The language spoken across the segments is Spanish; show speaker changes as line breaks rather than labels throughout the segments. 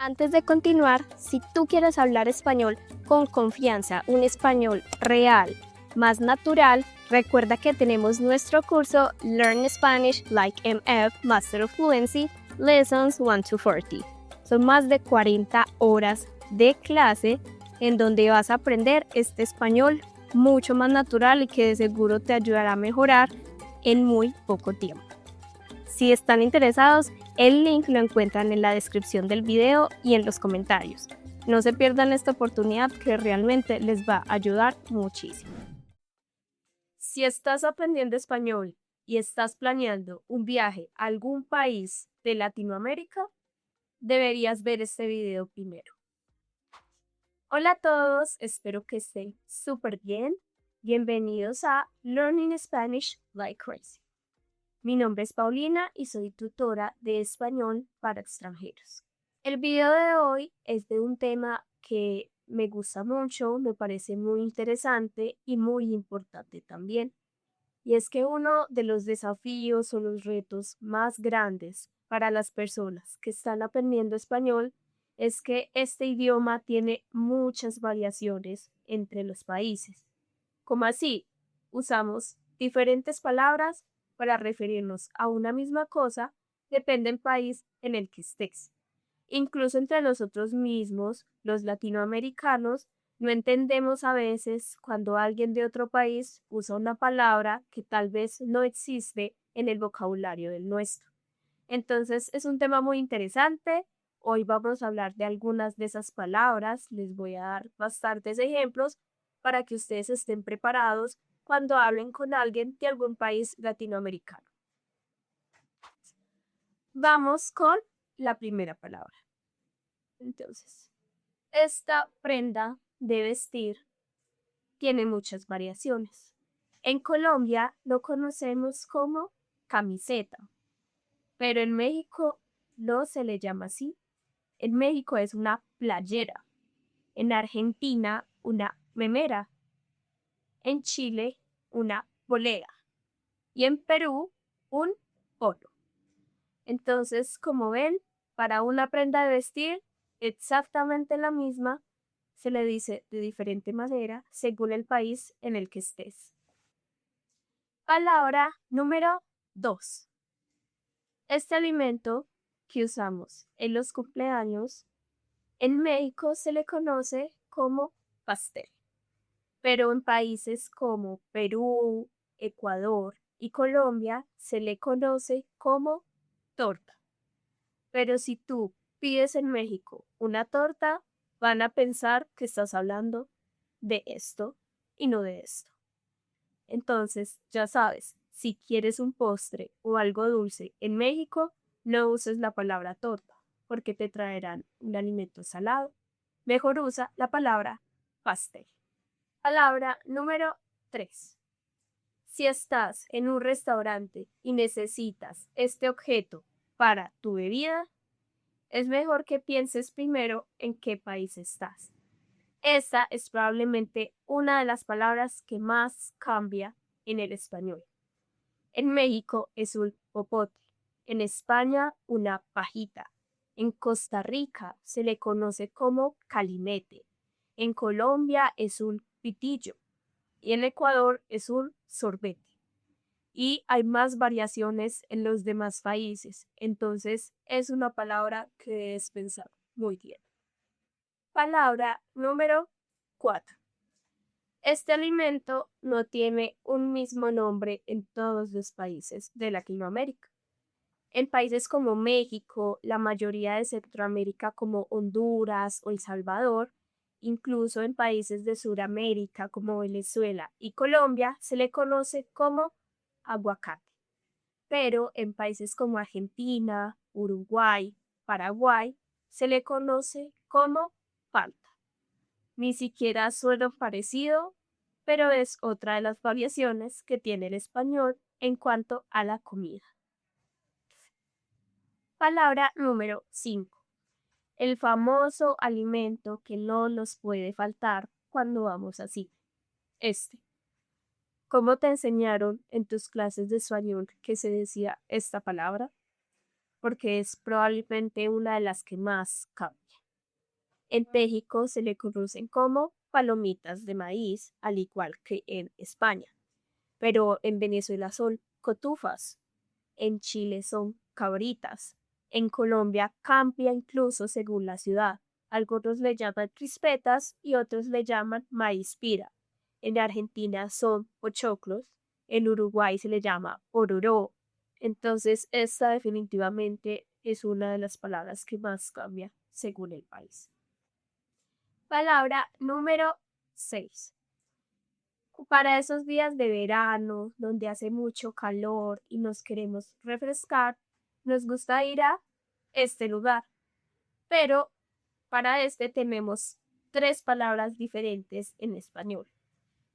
Antes de continuar, si tú quieres hablar español con confianza, un español real, más natural, recuerda que tenemos nuestro curso Learn Spanish Like MF Master of Fluency Lessons 1 to 40. Son más de 40 horas de clase en donde vas a aprender este español mucho más natural y que de seguro te ayudará a mejorar en muy poco tiempo. Si están interesados, el link lo encuentran en la descripción del video y en los comentarios. No se pierdan esta oportunidad que realmente les va a ayudar muchísimo. Si estás aprendiendo español y estás planeando un viaje a algún país de Latinoamérica, deberías ver este video primero. Hola a todos, espero que estén súper bien. Bienvenidos a Learning Spanish Like Crazy. Mi nombre es Paulina y soy tutora de español para extranjeros. El video de hoy es de un tema que me gusta mucho, me parece muy interesante y muy importante también. Y es que uno de los desafíos o los retos más grandes para las personas que están aprendiendo español es que este idioma tiene muchas variaciones entre los países. ¿Cómo así? Usamos diferentes palabras para referirnos a una misma cosa, depende del país en el que estés. Incluso entre nosotros mismos, los latinoamericanos, no entendemos a veces cuando alguien de otro país usa una palabra que tal vez no existe en el vocabulario del nuestro. Entonces es un tema muy interesante. Hoy vamos a hablar de algunas de esas palabras. Les voy a dar bastantes ejemplos para que ustedes estén preparados cuando hablen con alguien de algún país latinoamericano. Vamos con la primera palabra. Entonces, esta prenda de vestir tiene muchas variaciones. En Colombia lo conocemos como camiseta, pero en México no se le llama así. En México es una playera. En Argentina, una remera. En Chile, una polera. Y en Perú, un polo. Entonces, como ven, para una prenda de vestir exactamente la misma, se le dice de diferente manera según el país en el que estés. Palabra número 2. Este alimento que usamos en los cumpleaños, en México se le conoce como pastel, pero en países como Perú, Ecuador y Colombia se le conoce como torta. Pero si tú pides en México una torta, van a pensar que estás hablando de esto y no de esto. Entonces, ya sabes, si quieres un postre o algo dulce en México, no uses la palabra torta, porque te traerán un alimento salado. Mejor usa la palabra pastel. Palabra número 3. Si estás en un restaurante y necesitas este objeto para tu bebida, es mejor que pienses primero en qué país estás. Esta es probablemente una de las palabras que más cambia en el español. En México es un popote, en España una pajita, en Costa Rica se le conoce como calimete, en Colombia es un pitillo y en Ecuador es un sorbete. Y hay más variaciones en los demás países, entonces es una palabra que debes pensar muy bien. Palabra número 4. Este alimento no tiene un mismo nombre en todos los países de Latinoamérica. En países como México, la mayoría de Centroamérica como Honduras o El Salvador, incluso en países de Sudamérica como Venezuela y Colombia, se le conoce como aguacate. Pero en países como Argentina, Uruguay, Paraguay, se le conoce como palta. Ni siquiera suena parecido, pero es otra de las variaciones que tiene el español en cuanto a la comida. Palabra número 5. El famoso alimento que no nos puede faltar cuando vamos así. ¿Cómo te enseñaron en tus clases de español que se decía esta palabra? Porque es probablemente una de las que más cambia. En México se le conocen como palomitas de maíz, al igual que en España. Pero en Venezuela son cotufas, en Chile son cabritas, en Colombia cambia incluso según la ciudad. Algunos le llaman crispetas y otros le llaman maíz pira. En Argentina son pochoclos, en Uruguay se le llama ororó. Entonces, esta definitivamente es una de las palabras que más cambia según el país. Palabra número 6. Para esos días de verano, donde hace mucho calor y nos queremos refrescar, nos gusta ir a este lugar. Pero para este tenemos 3 palabras diferentes en español: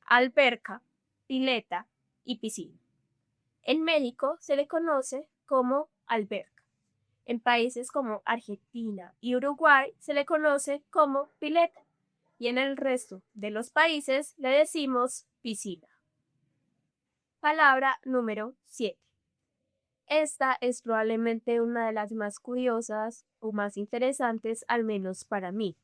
alberca, pileta y piscina. En México se le conoce como alberca. En países como Argentina y Uruguay se le conoce como pileta. Y en el resto de los países le decimos piscina. Palabra número 7. Esta es probablemente una de las más curiosas o más interesantes, al menos para mí.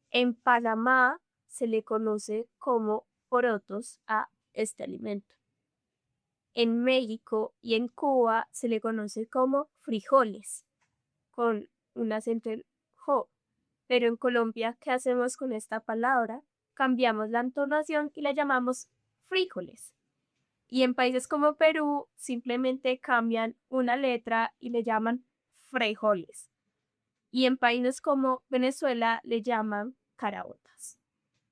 En Panamá se le conoce como porotos a este alimento. En México y en Cuba se le conoce como frijoles, con un acento en jo. Pero en Colombia, ¿qué hacemos con esta palabra? Cambiamos la entonación y la llamamos frijoles. Y en países como Perú simplemente cambian una letra y le llaman frijoles. Y en países como Venezuela le llaman caraotas.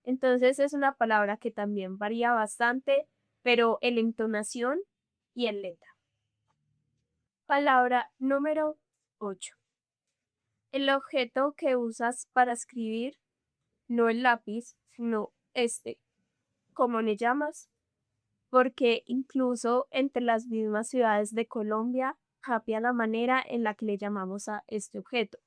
Entonces es una palabra que también varía bastante, pero en entonación y en letra. Palabra número 8. El objeto que usas para escribir, no el lápiz, sino este. ¿Cómo le llamas? Porque incluso entre las mismas ciudades de Colombia cambia la manera en la que le llamamos a este objeto.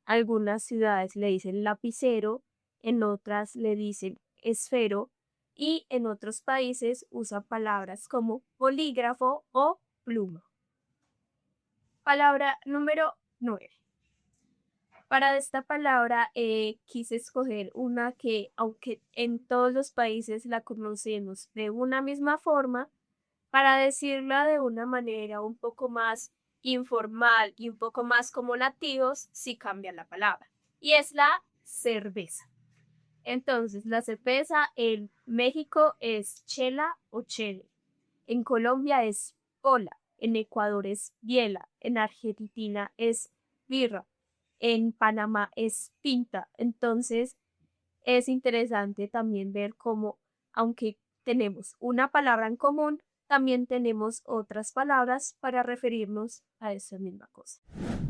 Algunas ciudades le dicen lapicero, en otras le dicen esfero y en otros países usan palabras como bolígrafo o pluma. Palabra número 9. Para esta palabra quise escoger una que, aunque en todos los países la conocemos de una misma forma, para decirla de una manera un poco más informal y un poco más como nativos, sí cambia la palabra. Y es la cerveza. Entonces, la cerveza en México es chela o chele. En Colombia es pola. En Ecuador es biela. En Argentina es birra. En Panamá es pinta. Entonces, es interesante también ver cómo, aunque tenemos una palabra en común, también tenemos otras palabras para referirnos a esa misma cosa.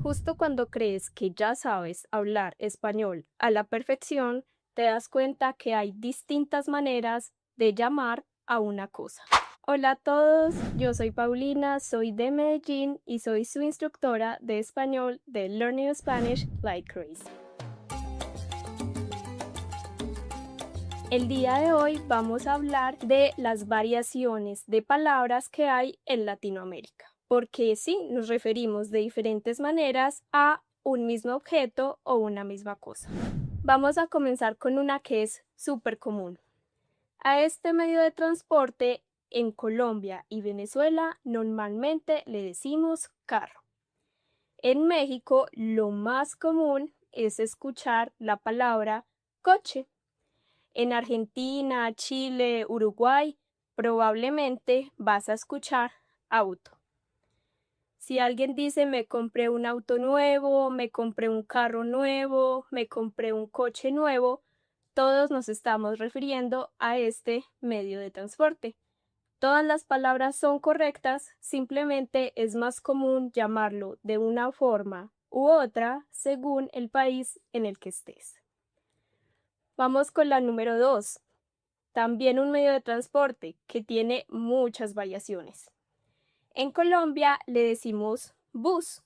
Justo cuando crees que ya sabes hablar español a la perfección, te das cuenta que hay distintas maneras de llamar a una cosa. Hola a todos, yo soy Paulina, soy de Medellín y soy su instructora de español de Learning Spanish Like Crazy. El día de hoy vamos a hablar de las variaciones de palabras que hay en Latinoamérica, porque sí, nos referimos de diferentes maneras a un mismo objeto o una misma cosa. Vamos a comenzar con una que es súper común. A este medio de transporte en Colombia y Venezuela normalmente le decimos carro. En México lo más común es escuchar la palabra coche. En Argentina, Chile, Uruguay, probablemente vas a escuchar auto. Si alguien dice me compré un auto nuevo, me compré un carro nuevo, me compré un coche nuevo, todos nos estamos refiriendo a este medio de transporte. Todas las palabras son correctas, simplemente es más común llamarlo de una forma u otra según el país en el que estés. Vamos con la número 2. También un medio de transporte que tiene muchas variaciones. En Colombia le decimos bus.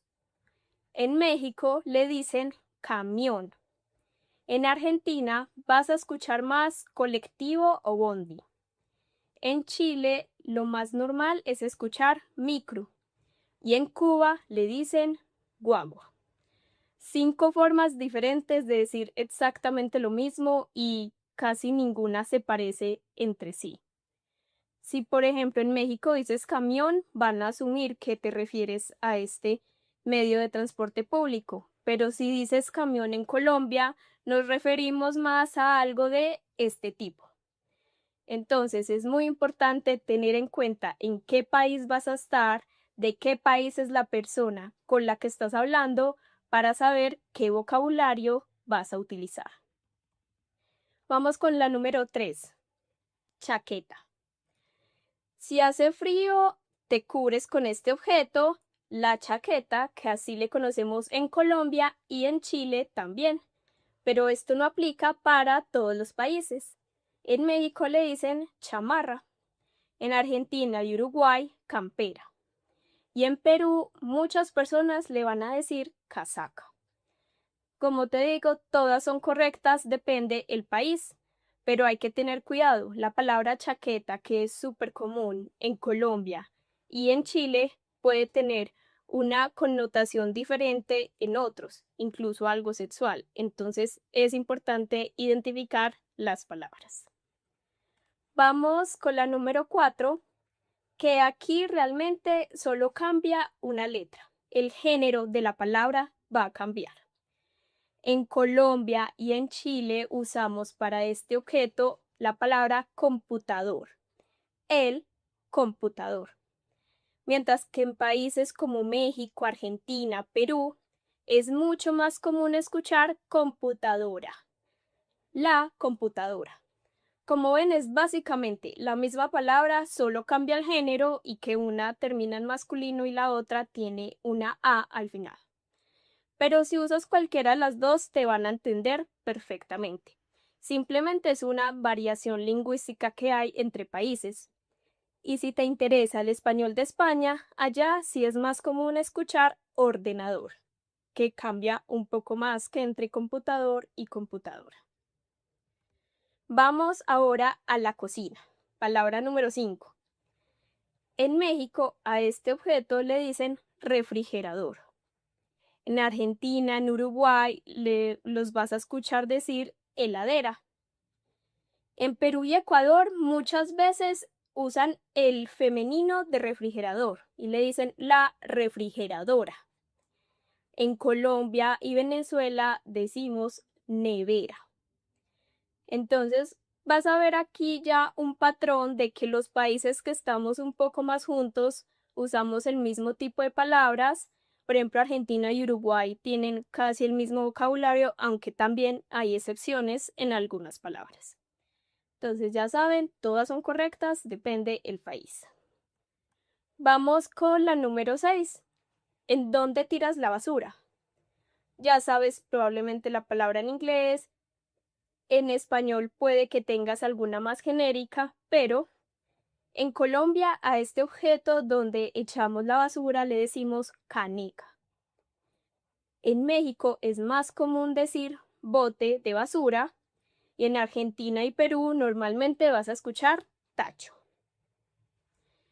En México le dicen camión. En Argentina vas a escuchar más colectivo o bondi. En Chile lo más normal es escuchar micro. Y en Cuba le dicen guagua. 5 formas diferentes de decir exactamente lo mismo y casi ninguna se parece entre sí. Si, por ejemplo, en México dices camión, van a asumir que te refieres a este medio de transporte público, pero si dices camión en Colombia, nos referimos más a algo de este tipo. Entonces, es muy importante tener en cuenta en qué país vas a estar, de qué país es la persona con la que estás hablando para saber qué vocabulario vas a utilizar. Vamos con la número 3, chaqueta. Si hace frío, te cubres con este objeto, la chaqueta, que así le conocemos en Colombia y en Chile también, pero esto no aplica para todos los países. En México le dicen chamarra, en Argentina y Uruguay, campera, y en Perú muchas personas le van a decir casaca. Como te digo, todas son correctas, depende el país, pero hay que tener cuidado. La palabra chaqueta, que es súper común en Colombia y en Chile, puede tener una connotación diferente en otros, incluso algo sexual. Entonces es importante identificar las palabras. Vamos con la número 4, que aquí realmente solo cambia una letra. El género de la palabra va a cambiar. En Colombia y en Chile usamos para este objeto la palabra computador, el computador. Mientras que en países como México, Argentina, Perú, es mucho más común escuchar computadora, la computadora. Como ven, es básicamente la misma palabra, solo cambia el género y que una termina en masculino y la otra tiene una A al final. Pero si usas cualquiera de las dos, te van a entender perfectamente. Simplemente es una variación lingüística que hay entre países. Y si te interesa el español de España, allá sí es más común escuchar ordenador, que cambia un poco más que entre computador y computadora. Vamos ahora a la cocina. Palabra número 5. En México a este objeto le dicen refrigerador. En Argentina, en Uruguay, los vas a escuchar decir heladera. En Perú y Ecuador muchas veces usan el femenino de refrigerador y le dicen la refrigeradora. En Colombia y Venezuela decimos nevera. Entonces, vas a ver aquí ya un patrón de que los países que estamos un poco más juntos usamos el mismo tipo de palabras. Por ejemplo, Argentina y Uruguay tienen casi el mismo vocabulario, aunque también hay excepciones en algunas palabras. Entonces, ya saben, todas son correctas, depende el país. Vamos con la número 6. ¿En dónde tiras la basura? Ya sabes probablemente la palabra en inglés. En español puede que tengas alguna más genérica, pero en Colombia a este objeto donde echamos la basura le decimos caneca. En México es más común decir bote de basura y en Argentina y Perú normalmente vas a escuchar tacho.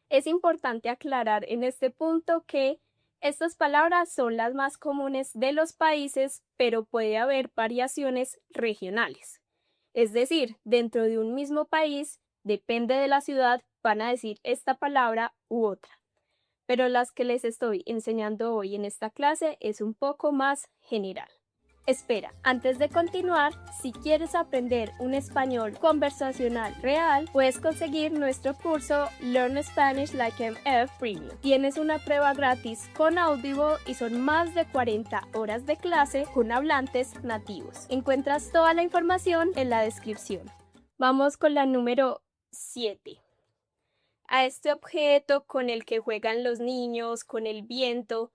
Es importante aclarar en este punto que estas palabras son las más comunes de los países, pero puede haber variaciones regionales. Es decir, dentro de un mismo país, depende de la ciudad, van a decir esta palabra u otra. Pero las que les estoy enseñando hoy en esta clase es un poco más general. Espera, antes de continuar, si quieres aprender un español conversacional real, puedes conseguir nuestro curso Learn Spanish Like MF Premium. Tienes una prueba gratis con Audible y son más de 40 horas de clase con hablantes nativos. Encuentras toda la información en la descripción. Vamos con la número 7. A este objeto con el que juegan los niños, con el viento,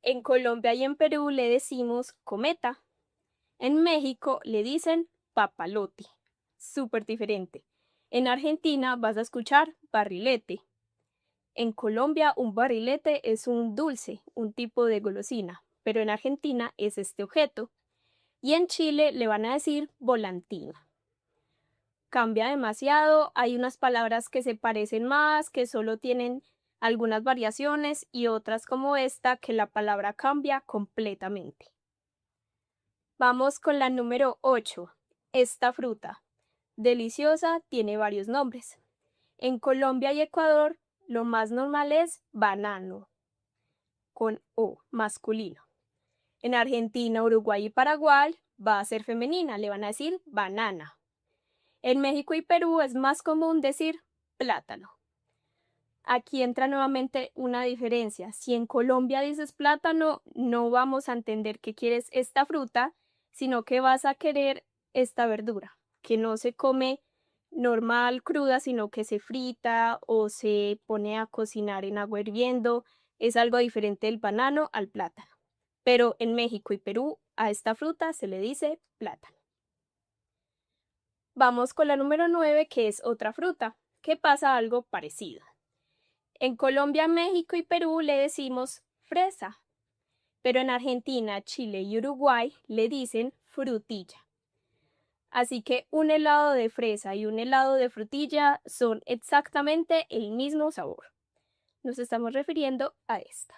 en Colombia y en Perú le decimos cometa. En México le dicen papalote, súper diferente. En Argentina vas a escuchar barrilete. En Colombia un barrilete es un dulce, un tipo de golosina, pero en Argentina es este objeto. Y en Chile le van a decir volantina. Cambia demasiado, hay unas palabras que se parecen más, que solo tienen algunas variaciones y otras como esta que la palabra cambia completamente. Vamos con la número 8. Esta fruta, deliciosa, tiene varios nombres. En Colombia y Ecuador, lo más normal es banano, con O, masculino. En Argentina, Uruguay y Paraguay va a ser femenina, le van a decir banana. En México y Perú es más común decir plátano. Aquí entra nuevamente una diferencia. Si en Colombia dices plátano, no vamos a entender que quieres esta fruta, sino que vas a querer esta verdura, que no se come normal cruda, sino que se frita o se pone a cocinar en agua hirviendo. Es algo diferente del banano al plátano. Pero en México y Perú a esta fruta se le dice plátano. Vamos con la número 9, que es otra fruta, que pasa algo parecido. En Colombia, México y Perú le decimos fresa, pero en Argentina, Chile y Uruguay le dicen frutilla. Así que un helado de fresa y un helado de frutilla son exactamente el mismo sabor. Nos estamos refiriendo a esta.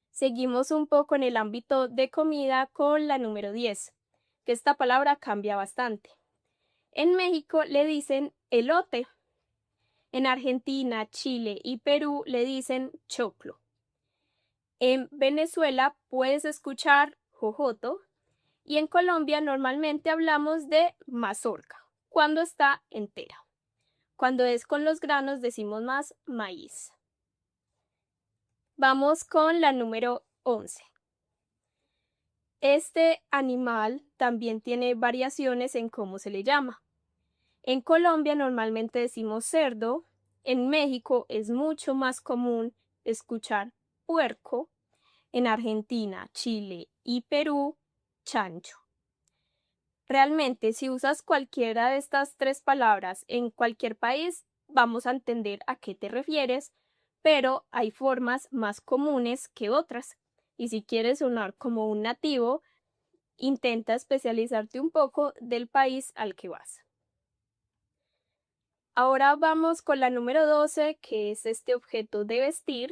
Seguimos un poco en el ámbito de comida con la número 10, que esta palabra cambia bastante. En México le dicen elote. En Argentina, Chile y Perú le dicen choclo. En Venezuela puedes escuchar jojoto y en Colombia normalmente hablamos de mazorca cuando está entera. Cuando es con los granos decimos más maíz. Vamos con la número 11. Este animal también tiene variaciones en cómo se le llama. En Colombia normalmente decimos cerdo, en México es mucho más común escuchar puerco, en Argentina, Chile y Perú, chancho. Realmente, si usas cualquiera de estas tres palabras en cualquier país, vamos a entender a qué te refieres, pero hay formas más comunes que otras. Y si quieres sonar como un nativo, intenta especializarte un poco del país al que vas. Ahora vamos con la número 12, que es este objeto de vestir.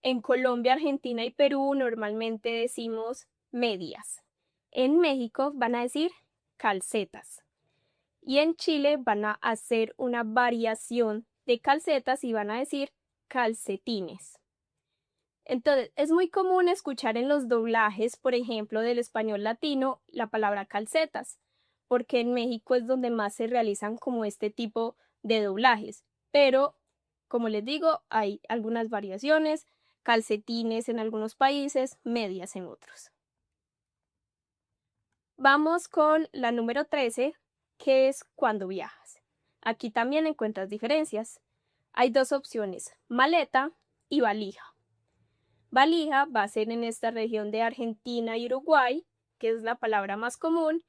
En Colombia, Argentina y Perú normalmente decimos medias. En México van a decir calcetas. Y en Chile van a hacer una variación de calcetas y van a decir calcetines. Entonces, es muy común escuchar en los doblajes, por ejemplo, del español latino, la palabra calcetas, porque en México es donde más se realizan como este tipo de doblajes. Pero, como les digo, hay algunas variaciones, calcetines en algunos países, medias en otros. Vamos con la número 13, que es cuando viajas. Aquí también encuentras diferencias. Hay dos opciones, maleta y valija. Valija va a ser en esta región de Argentina y Uruguay, que es la palabra más común,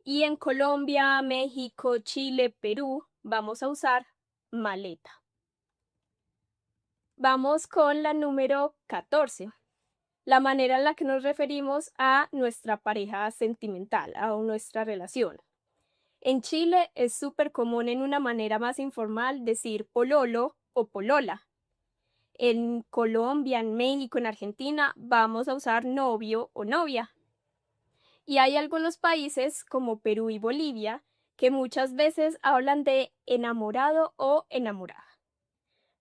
y en Colombia, México, Chile, Perú vamos a usar maleta. Vamos con la número 14, la manera en la que nos referimos a nuestra pareja sentimental, a nuestra relación. En Chile es súper común en una manera más informal decir pololo o polola. En Colombia, en México, en Argentina vamos a usar novio o novia. Y hay algunos países como Perú y Bolivia que muchas veces hablan de enamorado o enamorada.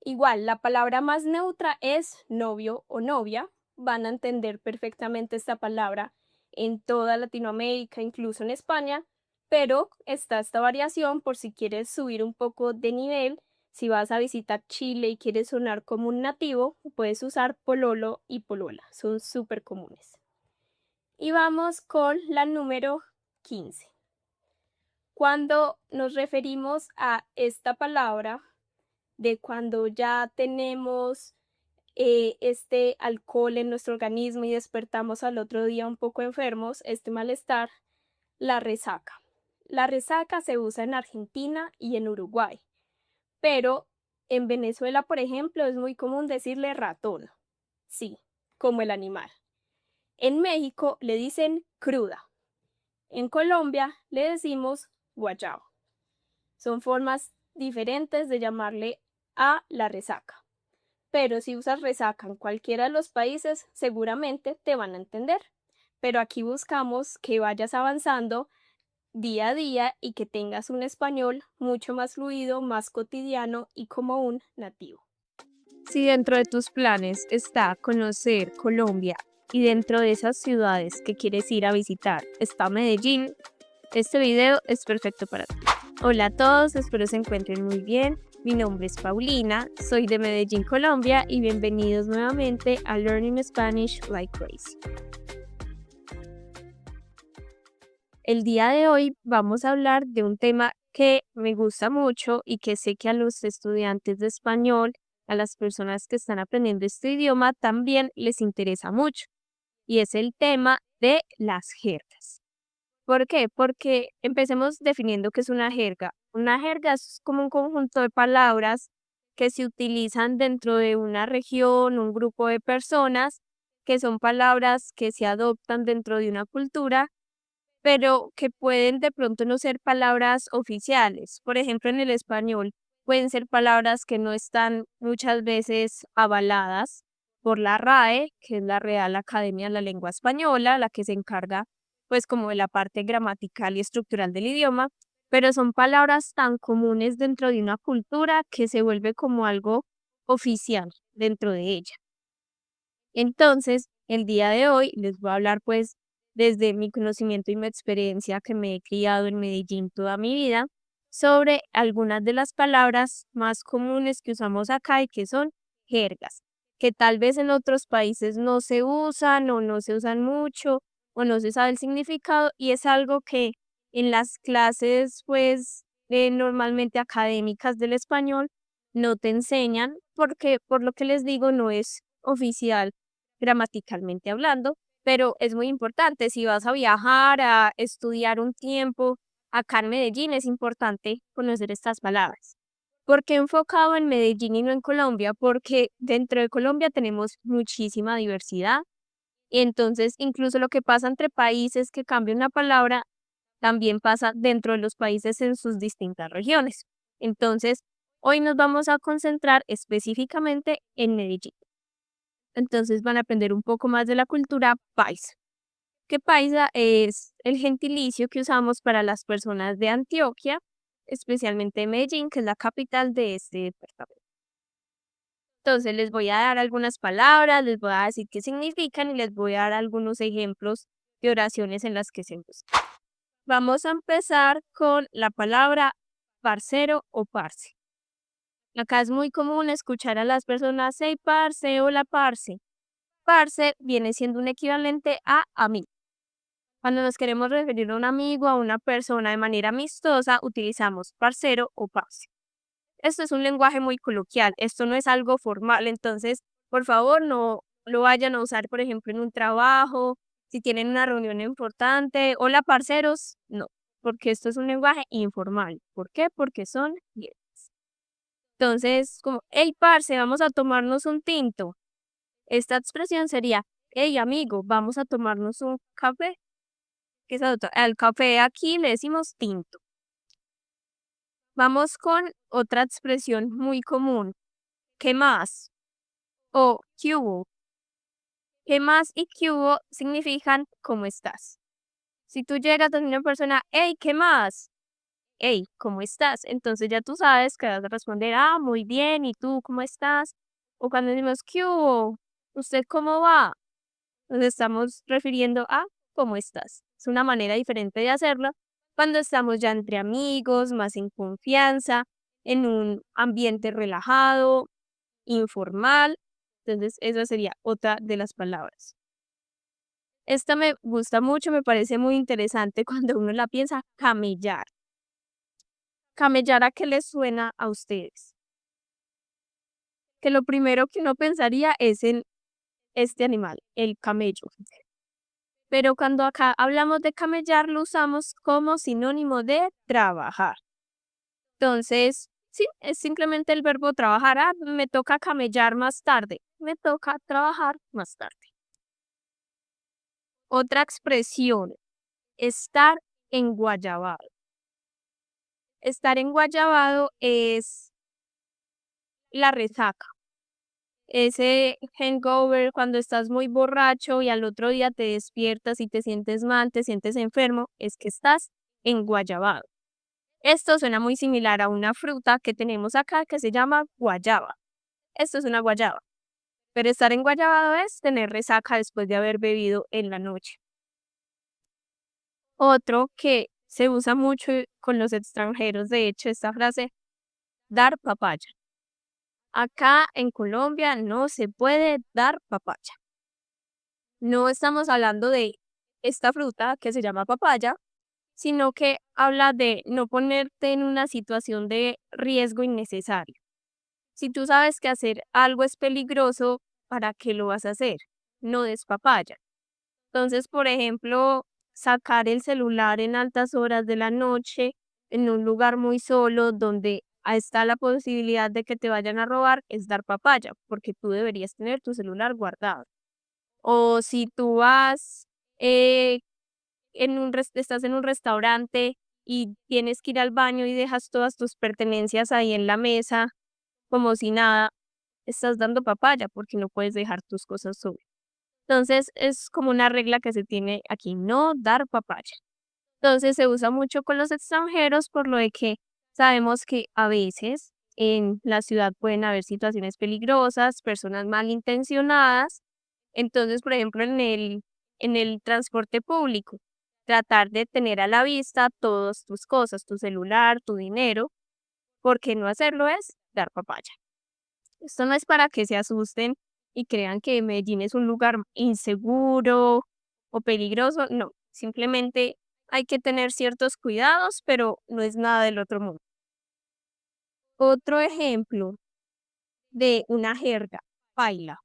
Igual, la palabra más neutra es novio o novia. Van a entender perfectamente esta palabra en toda Latinoamérica, incluso en España, pero está esta variación por si quieres subir un poco de nivel. Si vas a visitar Chile y quieres sonar como un nativo, puedes usar pololo y polola, son súper comunes. Y vamos con la número 15. Cuando nos referimos a esta palabra, de cuando ya tenemos este alcohol en nuestro organismo y despertamos al otro día un poco enfermos, este malestar, la resaca. La resaca se usa en Argentina y en Uruguay, pero en Venezuela, por ejemplo, es muy común decirle ratón. Sí, como el animal. En México le dicen cruda. En Colombia le decimos guayabo. Son formas diferentes de llamarle a la resaca. Pero si usas resaca en cualquiera de los países, seguramente te van a entender.
pero aquí buscamos que vayas avanzando día a día y que tengas un español mucho más fluido, más cotidiano y como un nativo.
Si dentro de tus planes está conocer Colombia y dentro de esas ciudades que quieres ir a visitar está Medellín, este video es perfecto para ti. Hola a todos, espero se encuentren muy bien. Mi nombre es Paulina, soy de Medellín, Colombia y bienvenidos nuevamente a Learning Spanish Like Crazy. El día de hoy vamos a hablar de un tema que me gusta mucho y que sé que a los estudiantes de español, a las personas que están aprendiendo este idioma, también les interesa mucho. Y es el tema de las jergas. ¿Por qué? Porque empecemos definiendo qué es una jerga. Una jerga es como un conjunto de palabras que se utilizan dentro de una región, un grupo de personas, que son palabras que se adoptan dentro de una cultura pero que pueden de pronto no ser palabras oficiales. Por ejemplo, en el español pueden ser palabras que no están muchas veces avaladas por la RAE, que es la Real Academia de la Lengua Española, la que se encarga pues como de la parte gramatical y estructural del idioma, pero son palabras tan comunes dentro de una cultura que se vuelve como algo oficial dentro de ella. Entonces, el día de hoy les voy a hablar pues desde mi conocimiento y mi experiencia que me he criado en Medellín toda mi vida sobre algunas de las palabras más comunes que usamos acá y que son jergas, que tal vez en otros países no se usan o no se usan mucho o no se sabe el significado y es algo que en las clases pues normalmente académicas del español no te enseñan porque por lo que les digo no es oficial gramaticalmente hablando, pero es muy importante. Si vas a viajar, a estudiar un tiempo, acá en Medellín es importante conocer estas palabras. ¿Por qué enfocado en Medellín y no en Colombia? Porque dentro de Colombia tenemos muchísima diversidad y entonces incluso lo que pasa entre países que cambia una palabra, también pasa dentro de los países en sus distintas regiones. Entonces, hoy nos vamos a concentrar específicamente en Medellín. Entonces van a aprender un poco más de la cultura paisa. Que paisa es el gentilicio que usamos para las personas de Antioquia, especialmente de Medellín, que es la capital de este departamento. Entonces les voy a dar algunas palabras, les voy a decir qué significan y les voy a dar algunos ejemplos de oraciones en las que se usan. Vamos a empezar con la palabra parcero o parce. Acá es muy común escuchar a las personas, hey parce, hola parce. Parce viene siendo un equivalente a amigo. Cuando nos queremos referir a un amigo, a una persona de manera amistosa, utilizamos parcero o parce. Esto es un lenguaje muy coloquial, esto no es algo formal, entonces, por favor, no lo vayan a usar, por ejemplo, en un trabajo, si tienen una reunión importante. Hola, parceros, no, porque esto es un lenguaje informal. ¿Por qué? Porque son bien. Entonces, como, hey, parce, vamos a tomarnos un tinto. Esta expresión sería, hey, amigo, vamos a tomarnos un café. ¿Qué es otro? Al café aquí le decimos tinto. Vamos con otra expresión muy común. ¿Qué más? O ¿qué hubo? ¿Qué más y qué hubo significan cómo estás? Si tú llegas a una persona, hey, ¿qué más? Hey, ¿cómo estás? Entonces ya tú sabes que vas a responder, ah, muy bien, ¿y tú cómo estás? O cuando decimos, ¿qué hubo? ¿Usted cómo va? Nos estamos refiriendo a cómo estás. Es una manera diferente de hacerlo cuando estamos ya entre amigos, más en confianza, en un ambiente relajado, informal. Entonces, esa sería otra de las palabras. Esta me gusta mucho, me parece muy interesante cuando uno la piensa, camellar. ¿Camellar a qué les suena a ustedes? Que lo primero que uno pensaría es en este animal, el camello. Pero cuando acá hablamos de camellar, lo usamos como sinónimo de trabajar. Entonces, sí, es simplemente el verbo trabajar. Ah, me toca camellar más tarde. Me toca trabajar más tarde. Otra expresión, estar enguayabado. Estar enguayabado es la resaca. ese hangover cuando estás muy borracho y al otro día te despiertas y te sientes mal, te sientes enfermo, es que estás enguayabado. Esto suena muy similar a una fruta que tenemos acá que se llama guayaba. Esto es una guayaba, pero estar enguayabado es tener resaca después de haber bebido en la noche. Otro que se usa mucho con los extranjeros, de hecho, esta frase, dar papaya. Acá en Colombia no se puede dar papaya. No estamos hablando de esta fruta que se llama papaya, sino que habla de no ponerte en una situación de riesgo innecesario. Si tú sabes que hacer algo es peligroso, ¿para qué lo vas a hacer? No des papaya. Entonces, por ejemplo, sacar el celular en altas horas de la noche, en un lugar muy solo, donde está la posibilidad de que te vayan a robar, es dar papaya, porque tú deberías tener tu celular guardado. O si tú vas, eh, estás en un restaurante y tienes que ir al baño y dejas todas tus pertenencias ahí en la mesa, como si nada, estás dando papaya porque no puedes dejar tus cosas solas. Entonces es como una regla que se tiene aquí, no dar papaya. Entonces se usa mucho con los extranjeros por lo de que sabemos que a veces en la ciudad pueden haber situaciones peligrosas, personas malintencionadas. Entonces, por ejemplo, en el transporte público, tratar de tener a la vista todas tus cosas, tu celular, tu dinero, porque no hacerlo es dar papaya. Esto no es para que se asusten y crean que Medellín es un lugar inseguro o peligroso, no, simplemente hay que tener ciertos cuidados, pero no es nada del otro mundo. Otro ejemplo de una jerga, paila.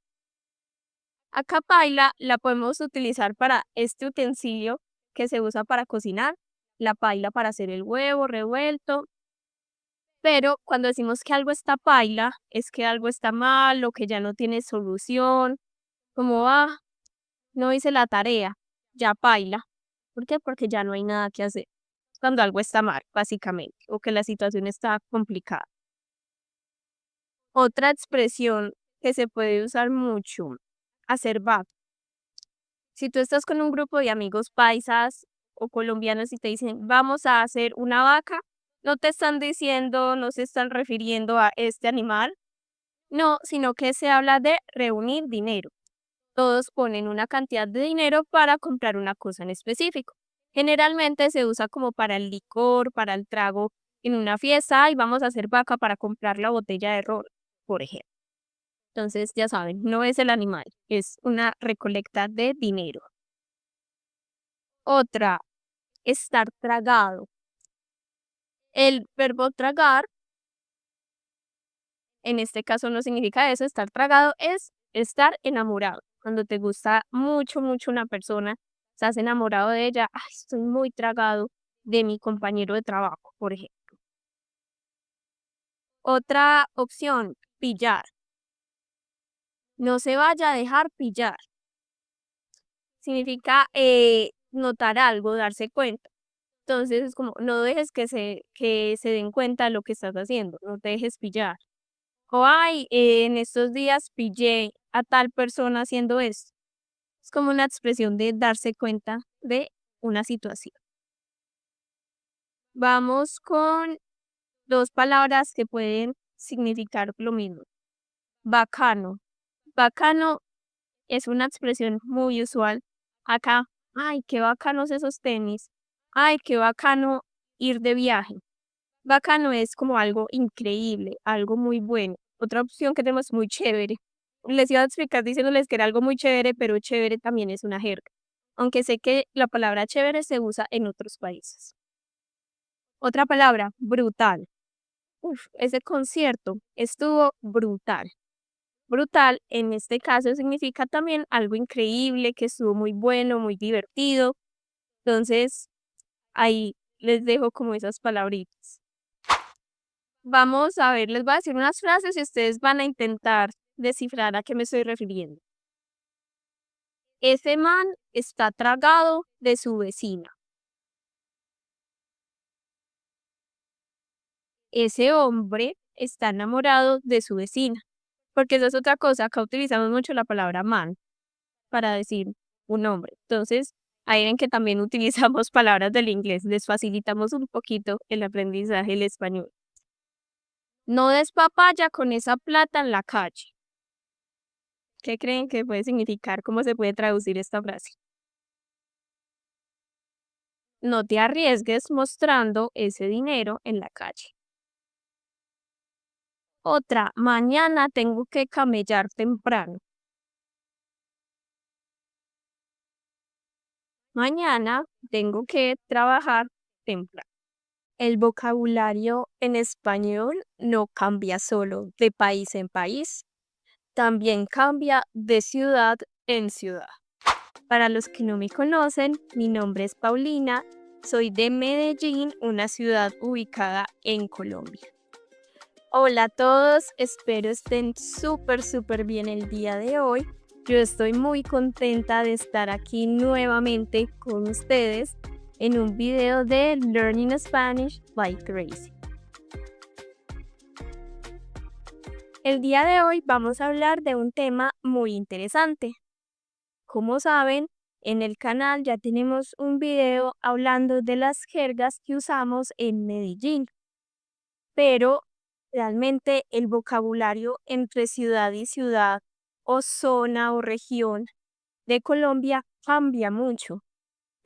Acá paila la podemos utilizar para este utensilio que se usa para cocinar, la paila para hacer el huevo revuelto, pero cuando decimos que algo está paila, es que algo está mal o que ya no tiene solución, como, no hice la tarea, ya paila. ¿Por qué? Porque ya no hay nada que hacer. Cuando algo está mal, básicamente, o que la situación está complicada. Otra expresión que se puede usar mucho, hacer vaca. Si tú estás con un grupo de amigos paisas o colombianos y te dicen, vamos a hacer una vaca, no te están diciendo, no se están refiriendo a este animal, no, sino que se habla de reunir dinero. Todos ponen una cantidad de dinero para comprar una cosa en específico. Generalmente se usa como para el licor, para el trago en una fiesta y vamos a hacer vaca para comprar la botella de ron, por ejemplo. Entonces, ya saben, no es el animal, es una recolecta de dinero. Otra, estar tragado. El verbo tragar, en este caso no significa eso, estar tragado es estar enamorado. Cuando te gusta mucho, mucho una persona, estás enamorado de ella, ay, estoy muy tragado de mi compañero de trabajo, por ejemplo. Otra opción, pillar. No se vaya a dejar pillar. Significa notar algo, darse cuenta. Entonces es como, no dejes que se den cuenta de lo que estás haciendo, no te dejes pillar. O ay, en estos días pillé a tal persona haciendo esto. Es como una expresión de darse cuenta de una situación. Vamos con dos palabras que pueden significar lo mismo. Bacano. Bacano es una expresión muy usual acá. Ay, qué bacanos esos tenis. Ay, qué bacano ir de viaje. Bacano es como algo increíble, algo muy bueno. Otra opción que tenemos muy chévere. Les iba a explicar diciéndoles que era algo muy chévere, pero chévere también es una jerga. Aunque sé que la palabra chévere se usa en otros países. Otra palabra, brutal. Uf, ese concierto estuvo brutal. Brutal en este caso significa también algo increíble, que estuvo muy bueno, muy divertido. Entonces, ahí les dejo como esas palabritas. Vamos a ver, les voy a decir unas frases y ustedes van a intentar descifrar a qué me estoy refiriendo. Ese man está tragado de su vecina. Ese hombre está enamorado de su vecina. porque esa es otra cosa, acá utilizamos mucho la palabra man para decir un nombre. Entonces, ahí ven que también utilizamos palabras del inglés, les facilitamos un poquito el aprendizaje del español. No des papaya con esa plata en la calle. ¿Qué creen que puede significar? ¿Cómo se puede traducir esta frase? No te arriesgues mostrando ese dinero en la calle. Otra, mañana tengo que camellar temprano. Mañana tengo que trabajar temprano. El vocabulario en español no cambia solo de país en país, también cambia de ciudad en ciudad. Para los que no me conocen, mi nombre es Paulina, soy de Medellín, una ciudad ubicada en Colombia. Hola a todos, espero estén súper bien el día de hoy. Yo estoy muy contenta de estar aquí nuevamente con ustedes en un video de Learning Spanish by Gracie. El día de hoy vamos a hablar de un tema muy interesante. Como saben, en el canal ya tenemos un video hablando de las jergas que usamos en Medellín, pero realmente el vocabulario entre ciudad y ciudad o zona o región de Colombia cambia mucho.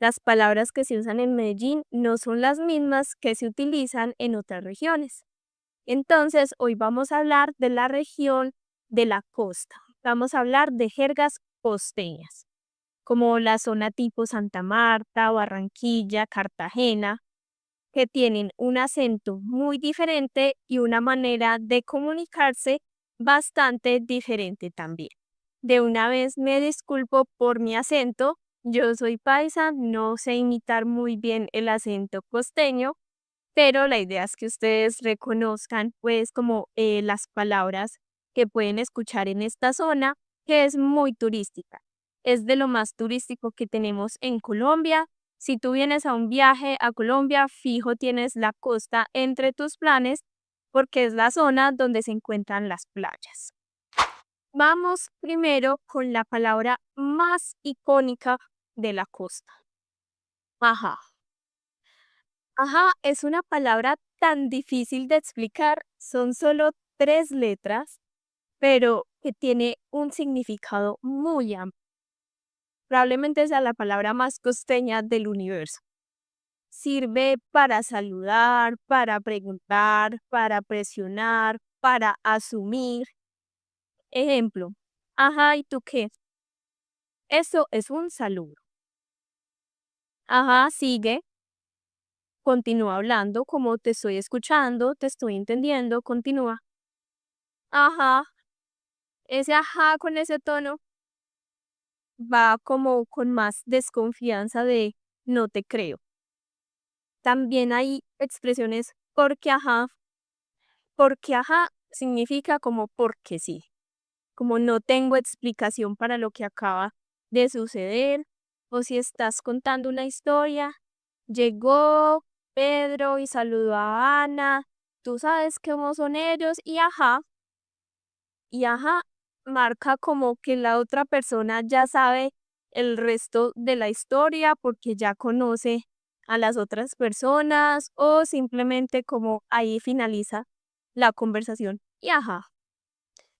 Las palabras que se usan en Medellín no son las mismas que se utilizan en otras regiones. Entonces, hoy vamos a hablar de la región de la costa. Vamos a hablar de jergas costeñas, como la zona tipo Santa Marta, Barranquilla, Cartagena, que tienen un acento muy diferente y una manera de comunicarse bastante diferente también. De una vez me disculpo por mi acento, yo soy paisa, no sé imitar muy bien el acento costeño, pero la idea es que ustedes reconozcan pues como las palabras que pueden escuchar en esta zona, que es muy turística. Es de lo más turístico que tenemos en Colombia. Si tú vienes a un viaje a Colombia, fijo tienes la costa entre tus planes porque es la zona donde se encuentran las playas. Vamos primero con la palabra más icónica de la costa. Ajá. Ajá, es una palabra tan difícil de explicar, son solo 3 letras, pero que tiene un significado muy amplio. Probablemente sea la palabra más costeña del universo. Sirve para saludar, para preguntar, para presionar, para asumir. Ejemplo, ajá, ¿y tú qué? Eso es un saludo. Ajá, sigue, continúa hablando como te estoy escuchando, te estoy entendiendo, continúa. Ajá, ese ajá con ese tono va como con más desconfianza de no te creo. También hay expresiones porque ajá significa como porque sí, como no tengo explicación para lo que acaba de suceder, o si estás contando una historia, llegó Pedro y saludó a Ana, tú sabes cómo son ellos y ajá, marca como que la otra persona ya sabe el resto de la historia porque ya conoce a las otras personas o simplemente como ahí finaliza la conversación. Y ajá,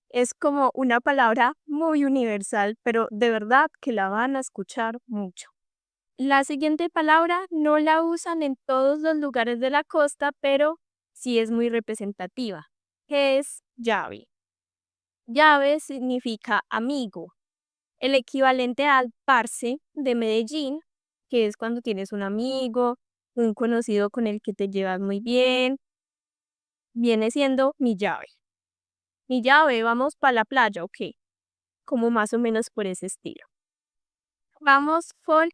es como una palabra muy universal, pero de verdad que la van a escuchar mucho. La siguiente palabra no la usan en todos los lugares de la costa, pero sí es muy representativa, que es llave. Llave significa amigo, el equivalente al parce de Medellín, que es cuando tienes un amigo, un conocido con el que te llevas muy bien, viene siendo mi llave. Mi llave, vamos para la playa, ok, como más o menos por ese estilo. Vamos con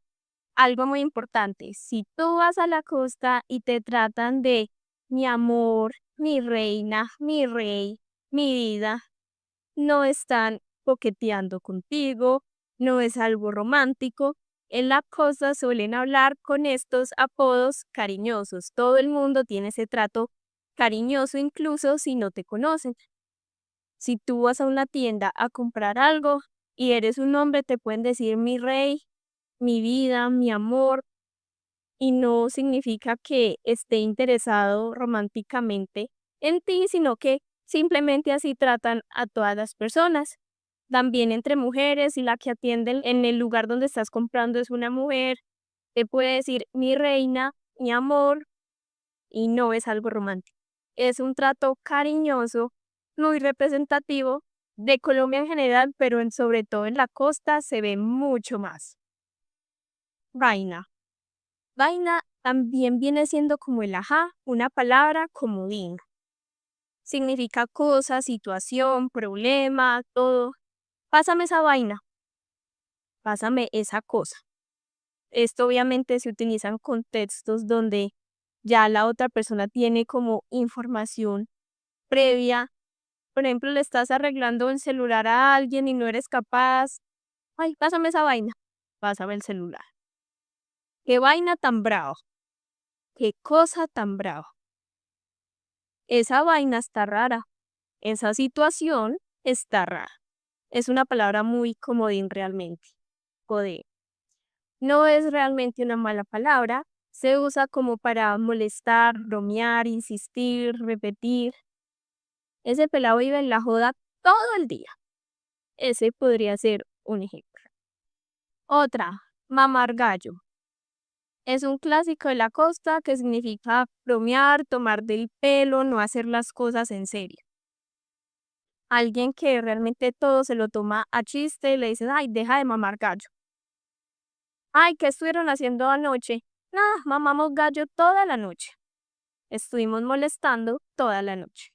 algo muy importante. Si tú vas a la costa y te tratan de mi amor, mi reina, mi rey, mi vida, no están coqueteando contigo, no es algo romántico. En la costa suelen hablar con estos apodos cariñosos. Todo el mundo tiene ese trato cariñoso incluso si no te conocen.
Si tú vas a una tienda a comprar algo y eres un hombre, te pueden decir mi rey, mi vida, mi amor, y no significa que esté interesado románticamente en ti, sino que simplemente así tratan a todas las personas. También entre mujeres, y la que atiende en el lugar donde estás comprando es una mujer, te puede decir mi reina, mi amor, y no es algo romántico. Es un trato cariñoso, muy representativo de Colombia en general, pero sobre todo en la costa se ve mucho más. Vaina. Vaina también viene siendo como el ajá, una palabra comodín. Significa cosa, situación, problema, todo. Pásame esa vaina, pásame esa cosa. Esto obviamente se utiliza en contextos donde ya la otra persona tiene como información previa. Por ejemplo, le estás arreglando el celular a alguien y no eres capaz. Ay, pásame esa vaina, pásame el celular. Qué vaina tan brava, qué cosa tan brava. Esa vaina está rara, esa situación está rara. Es una palabra muy comodín realmente. Joder. No es realmente una mala palabra, se usa como para molestar, bromear, insistir, repetir. Ese pelado vive en la joda todo el día. Ese podría ser un ejemplo. Otra, mamar gallo. Es un clásico de la costa que significa bromear, tomar del pelo, no hacer las cosas en serio. Alguien que realmente todo se lo toma a chiste, le dices, ay, deja de mamar gallo. Ay, ¿qué estuvieron haciendo anoche? Nada, mamamos gallo toda la noche. Estuvimos molestando toda la noche.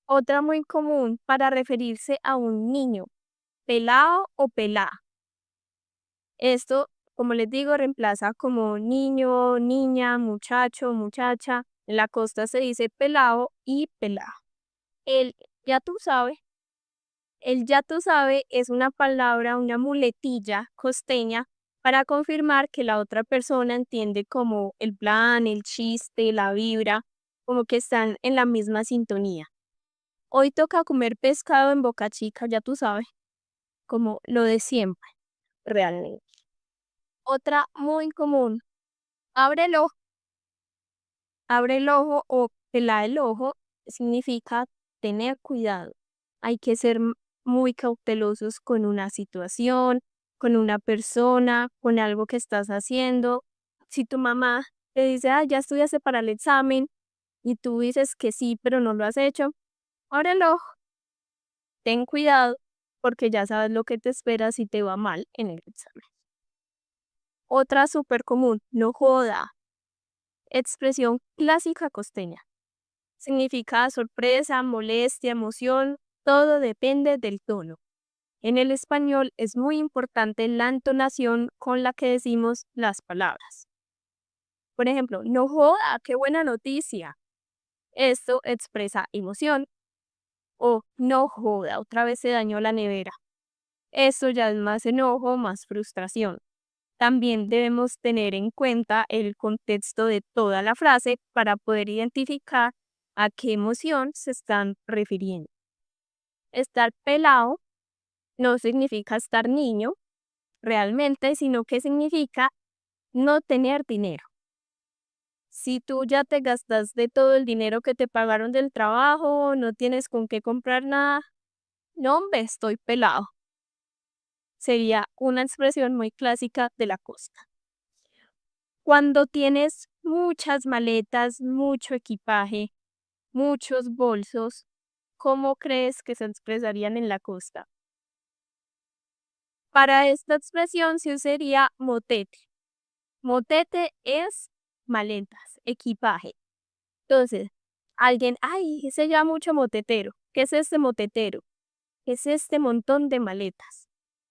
Otra muy común para referirse a un niño, pelao o pelá. Esto, como les digo, reemplaza como niño, niña, muchacho, muchacha. En la costa se dice pelao y pelá. El ya tú sabes, el ya tú sabes es una palabra, una muletilla costeña para confirmar que la otra persona entiende como el plan, el chiste, la vibra, como que están en la misma sintonía. Hoy toca comer pescado en Boca Chica, ya tú sabes, como lo de siempre, realmente. Otra muy común, abre el ojo. Abre el ojo o pelar el ojo significa tener cuidado. Hay que ser muy cautelosos con una situación, con una persona, con algo que estás haciendo. Si tu mamá te dice, ah, ya estudiaste para el examen y tú dices que sí, pero no lo has hecho, abre el ojo, ten cuidado porque ya sabes lo que te espera si te va mal en el examen. Otra súper común, no joda, expresión clásica costeña. Significa sorpresa, molestia, emoción, todo depende del tono. En el español es muy importante la entonación con la que decimos las palabras. Por ejemplo, no joda, qué buena noticia. Esto expresa emoción. O no joda, otra vez se dañó la nevera. Esto ya es más enojo, más frustración. También debemos tener en cuenta el contexto de toda la frase para poder identificar a qué emoción se están refiriendo. Estar pelado no significa estar niño realmente, sino que significa no tener dinero. Si tú ya te gastaste todo el dinero que te pagaron del trabajo, no tienes con qué comprar nada, no, hombre, estoy pelado. Sería una expresión muy clásica de la costa. Cuando tienes muchas maletas, mucho equipaje, muchos bolsos, ¿cómo crees que se expresarían en la costa? Para esta expresión se usaría motete. Motete es maletas, equipaje. Entonces, alguien, ay, ese ya mucho motetero. ¿Qué es este motetero? ¿Qué es este montón de maletas?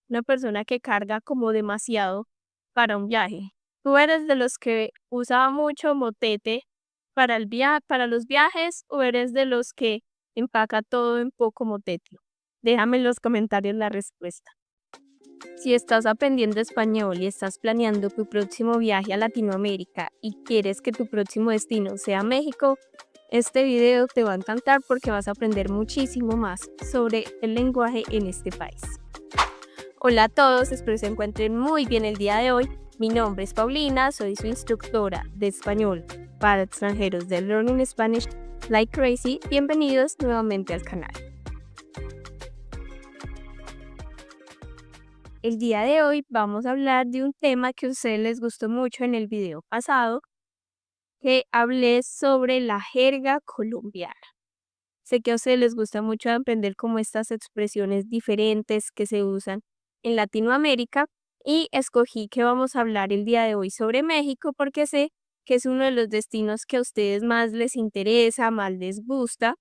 Una persona que carga como demasiado para un viaje. ¿Tú eres de los que usa mucho motete para para los viajes o eres de los que empaca todo en poco motete? Déjame en los comentarios la respuesta. Si estás aprendiendo español y estás planeando tu próximo viaje a Latinoamérica y quieres que tu próximo destino sea México, Este video te va a encantar porque vas a aprender muchísimo más sobre el lenguaje en este país. Hola a todos, espero se encuentren muy bien el día de hoy. Mi nombre es Paulina, soy su instructora de español para extranjeros de Learning Spanish Like Crazy. Bienvenidos nuevamente al canal. El día de hoy vamos a hablar de un tema que a ustedes les gustó mucho en el video pasado, que hablé sobre la jerga colombiana. Sé que a ustedes les gusta mucho aprender como estas expresiones diferentes que se usan en Latinoamérica y escogí que vamos a hablar el día de hoy sobre México porque sé que es uno de los destinos que a ustedes más les interesa, más les gusta.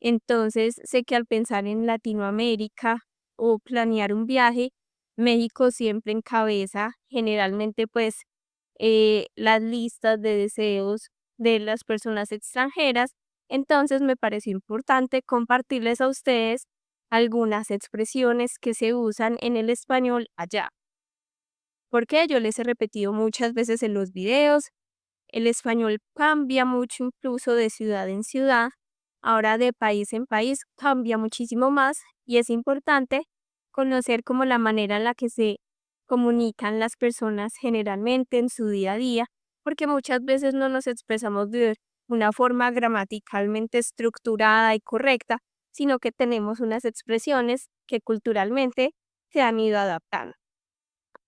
Entonces sé que al pensar en Latinoamérica o planear un viaje, México siempre encabeza generalmente pues las listas de deseos de las personas extranjeras. Entonces me pareció importante compartirles a ustedes algunas expresiones que se usan en el español allá. Porque yo les he repetido muchas veces en los videos, el español cambia mucho incluso de ciudad en ciudad. Ahora de país en país cambia muchísimo más y es importante conocer como la manera en la que se comunican las personas generalmente en su día a día, porque muchas veces no nos expresamos de una forma gramaticalmente estructurada y correcta, sino que tenemos unas expresiones que culturalmente se han ido adaptando.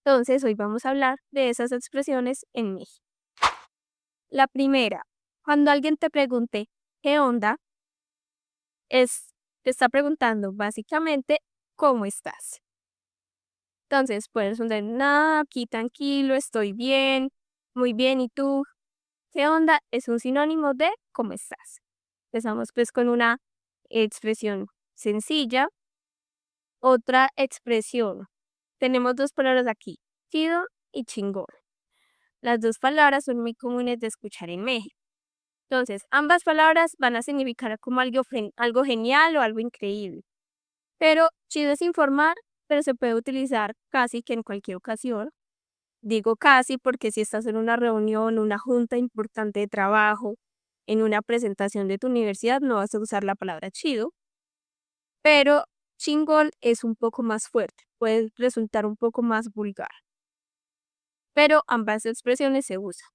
Entonces, hoy vamos a hablar de esas expresiones en México. La primera, cuando alguien te pregunte ¿qué onda? Te está preguntando básicamente ¿cómo estás? Entonces puedes responder, nada, aquí tranquilo, estoy bien, muy bien, ¿y tú? ¿Qué onda? Es un sinónimo de ¿cómo estás? Empezamos pues con una expresión sencilla. Otra expresión. Tenemos dos palabras aquí, chido y chingón. Las dos palabras son muy comunes de escuchar en México. Entonces, ambas palabras van a significar como algo genial o algo increíble. Pero chido es informar, pero se puede utilizar casi que en cualquier ocasión. Digo casi porque si estás en una reunión, una junta importante de trabajo, en una presentación de tu universidad, no vas a usar la palabra chido. Pero chingón es un poco más fuerte, puede resultar un poco más vulgar. Pero ambas expresiones se usan.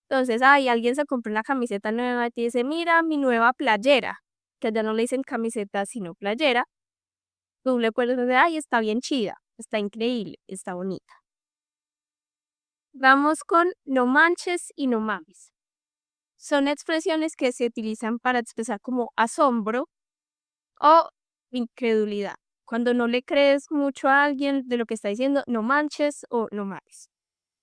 Entonces, alguien se compró una camiseta nueva y te dice, mira mi nueva playera, que ya no le dicen camiseta sino playera. Tú le puedes decir, está bien chida, está increíble, está bonita. Vamos con no manches y no mames. Son expresiones que se utilizan para expresar como asombro o incredulidad. Cuando no le crees mucho a alguien de lo que está diciendo, no manches o no mames.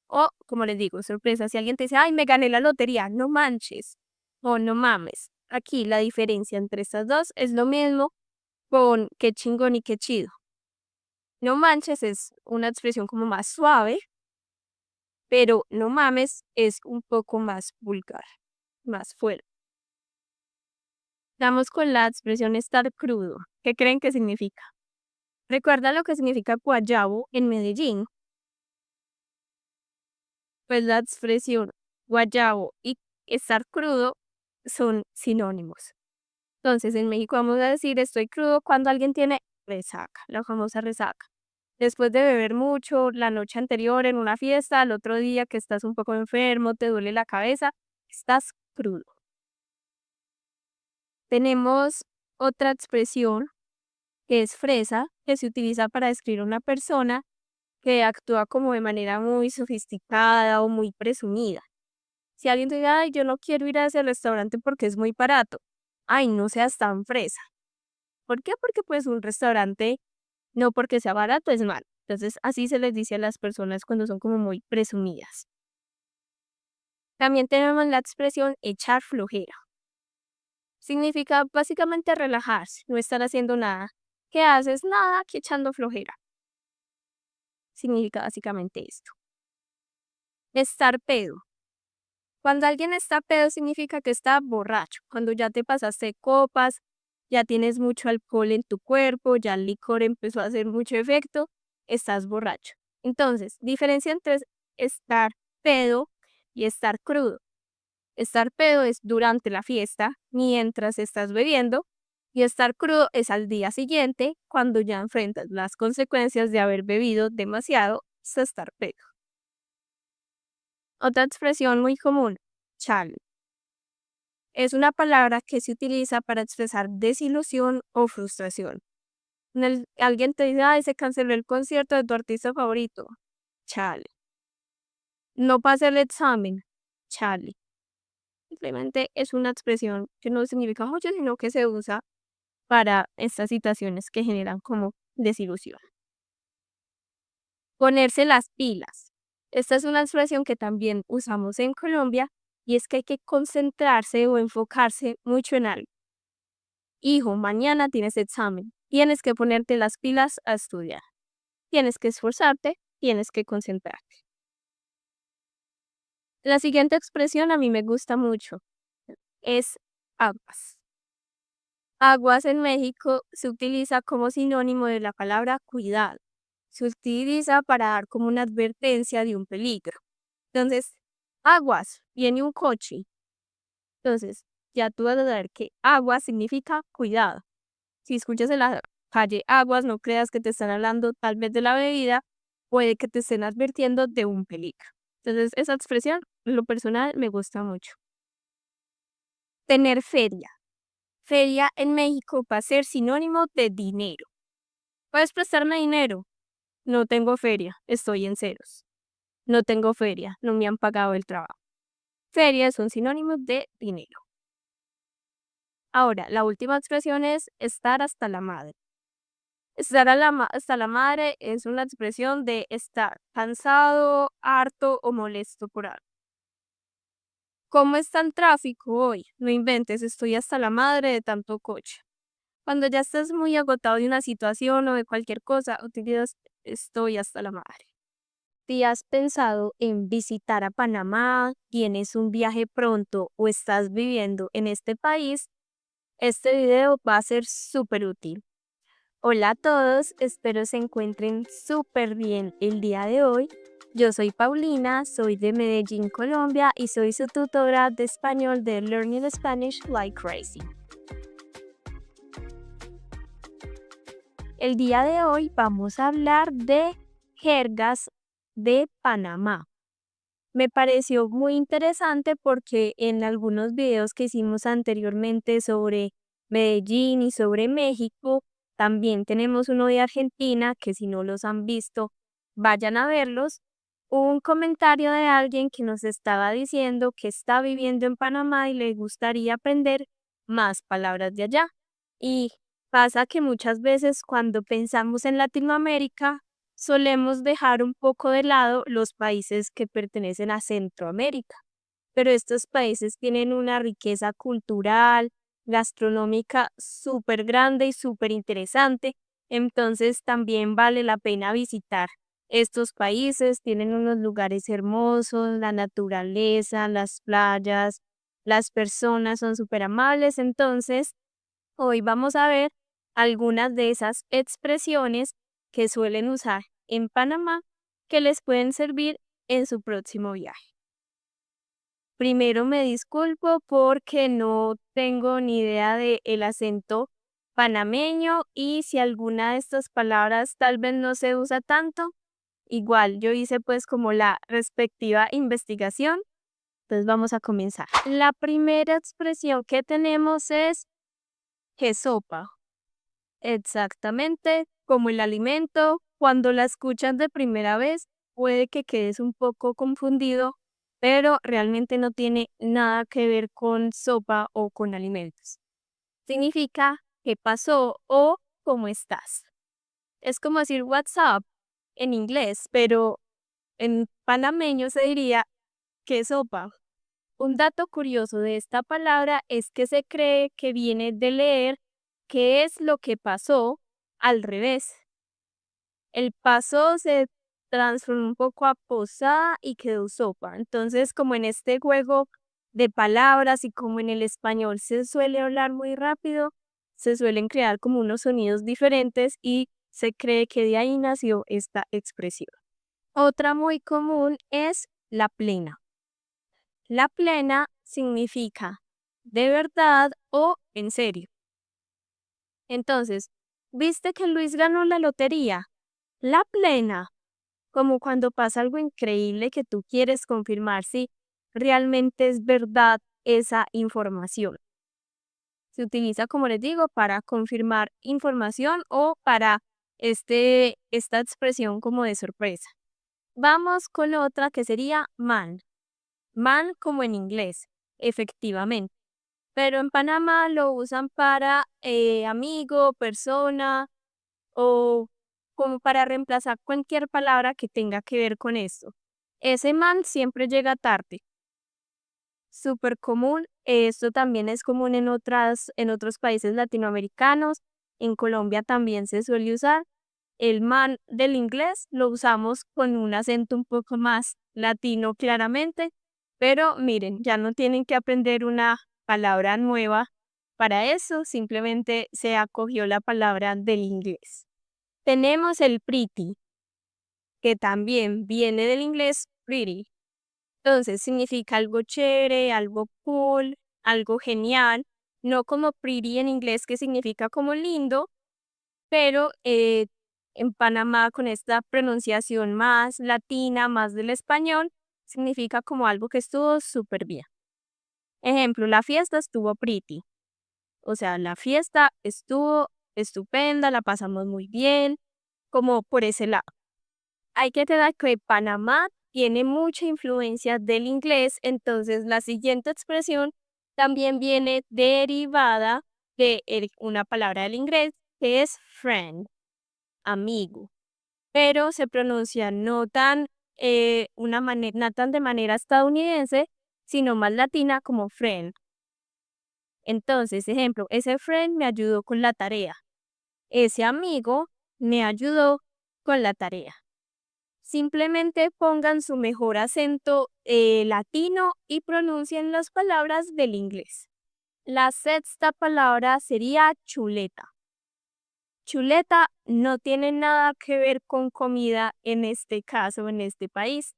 O, como les digo, sorpresa, si alguien te dice, me gané la lotería, no manches o no mames. Aquí la diferencia entre estas dos es lo mismo con qué chingón y qué chido. No manches es una expresión como más suave, pero no mames es un poco más vulgar, más fuerte. Vamos con la expresión estar crudo. ¿Qué creen que significa? ¿Recuerda lo que significa guayabo en Medellín? Pues la expresión guayabo y estar crudo son sinónimos. Entonces, en México vamos a decir estoy crudo cuando alguien tiene resaca, la famosa resaca. Después de beber mucho la noche anterior en una fiesta, al otro día que estás un poco enfermo, te duele la cabeza, estás crudo. Tenemos otra expresión que es fresa, que se utiliza para describir a una persona que actúa como de manera muy sofisticada o muy presumida. Si alguien te dice, yo no quiero ir a ese restaurante porque es muy barato, no seas tan fresa. ¿Por qué? Porque pues un restaurante, no porque sea barato, es malo. Entonces así se les dice a las personas cuando son como muy presumidas. También tenemos la expresión echar flojera. Significa básicamente relajarse, no estar haciendo nada. ¿Qué haces? Nada, aquí echando flojera. Significa básicamente esto. Estar pedo. Cuando alguien está pedo significa que está borracho. Cuando ya te pasaste copas, ya tienes mucho alcohol en tu cuerpo, ya el licor empezó a hacer mucho efecto, estás borracho. Entonces, diferencia entre estar pedo y estar crudo. Estar pedo es durante la fiesta, mientras estás bebiendo, y estar crudo es al día siguiente, cuando ya enfrentas las consecuencias de haber bebido demasiado hasta estar pedo. Otra expresión muy común, chale. Es una palabra que se utiliza para expresar desilusión o frustración. Alguien te dice, ay, se canceló el concierto de tu artista favorito. Chale. No pasé el examen. Chale. Simplemente es una expresión que no significa mucho, sino que se usa para estas situaciones que generan como desilusión. Ponerse las pilas. Esta es una expresión que también usamos en Colombia y es que hay que concentrarse o enfocarse mucho en algo. Hijo, mañana tienes examen. Tienes que ponerte las pilas a estudiar. Tienes que esforzarte, tienes que concentrarte. La siguiente expresión a mí me gusta mucho. Es aguas. Aguas en México se utiliza como sinónimo de la palabra cuidado. Se utiliza para dar como una advertencia de un peligro. Entonces, aguas, viene un coche. Entonces, ya tú vas a saber que aguas significa cuidado. Si escuchas en la calle aguas, no creas que te están hablando tal vez de la bebida, puede que te estén advirtiendo de un peligro. Entonces, esa expresión, en lo personal, me gusta mucho. Tener feria. Feria en México va a ser sinónimo de dinero. ¿Puedes prestarme dinero? No tengo feria, estoy en ceros. No tengo feria, no me han pagado el trabajo. Feria es un sinónimo de dinero. Ahora, la última expresión es estar hasta la madre. Estar hasta la madre es una expresión de estar cansado, harto o molesto por algo. ¿Cómo está el tráfico hoy? No inventes, estoy hasta la madre de tanto coche. Cuando ya estás muy agotado de una situación o de cualquier cosa, utilizas estoy hasta la madre. Si has pensado en visitar a Panamá, tienes un viaje pronto o estás viviendo en este país, este video va a ser súper útil. Hola a todos, espero se encuentren súper bien el día de hoy. Yo soy Paulina, soy de Medellín, Colombia y soy su tutora de español de Learning Spanish Like Crazy. El día de hoy vamos a hablar de jergas de Panamá. Me pareció muy interesante porque en algunos videos que hicimos anteriormente sobre Medellín y sobre México, también tenemos uno de Argentina, que si no los han visto, vayan a verlos. Hubo un comentario de alguien que nos estaba diciendo que está viviendo en Panamá y le gustaría aprender más palabras de allá. Y pasa que muchas veces cuando pensamos en Latinoamérica, solemos dejar un poco de lado los países que pertenecen a Centroamérica, pero estos países tienen una riqueza cultural, gastronómica súper grande y súper interesante, entonces también vale la pena visitar estos países, tienen unos lugares hermosos, la naturaleza, las playas, las personas son súper amables, entonces hoy vamos a ver algunas de esas expresiones que suelen usar en Panamá que les pueden servir en su próximo viaje. Primero me disculpo porque no tengo ni idea del acento panameño y si alguna de estas palabras tal vez no se usa tanto, igual yo hice pues como la respectiva investigación. Entonces vamos a comenzar. La primera expresión que tenemos es que sopa. Exactamente, como el alimento, cuando la escuchas de primera vez, puede que quedes un poco confundido, pero realmente no tiene nada que ver con sopa o con alimentos. Significa qué pasó o cómo estás. Es como decir WhatsApp en inglés, pero en panameño se diría qué sopa. Un dato curioso de esta palabra es que se cree que viene de leer qué es lo que pasó al revés. El pasó se transformó un poco a posada y quedó sopa. Entonces, como en este juego de palabras y como en el español se suele hablar muy rápido, se suelen crear como unos sonidos diferentes y se cree que de ahí nació esta expresión. Otra muy común es la plena. La plena significa de verdad o en serio. Entonces, ¿viste que Luis ganó la lotería? La plena, como cuando pasa algo increíble que tú quieres confirmar si realmente es verdad esa información. Se utiliza, como les digo, para confirmar información o para esta expresión como de sorpresa. Vamos con otra que sería man. Man como en inglés, efectivamente. Pero en Panamá lo usan para amigo, persona o como para reemplazar cualquier palabra que tenga que ver con esto. Ese man siempre llega tarde. Súper común. Esto también es común en otros países latinoamericanos. En Colombia también se suele usar. El man del inglés lo usamos con un acento un poco más latino claramente, pero miren, ya no tienen que aprender una palabra nueva para eso, simplemente se acogió la palabra del inglés. Tenemos el pretty, que también viene del inglés pretty. Entonces significa algo chévere, algo cool, algo genial, no como pretty en inglés que significa como lindo, pero en Panamá con esta pronunciación más latina, más del español, significa como algo que estuvo súper bien. Ejemplo, la fiesta estuvo pretty. O sea, la fiesta estuvo estupenda, la pasamos muy bien, como por ese lado. Hay que tener que Panamá tiene mucha influencia del inglés, entonces la siguiente expresión también viene derivada de una palabra del inglés que es friend, amigo, pero se pronuncia no tan, no tan de manera estadounidense, sino más latina como friend. Entonces, ejemplo, ese friend me ayudó con la tarea. Ese amigo me ayudó con la tarea. Simplemente pongan su mejor acento latino y pronuncien las palabras del inglés. La sexta palabra sería chuleta. Chuleta no tiene nada que ver con comida en este caso, en este país.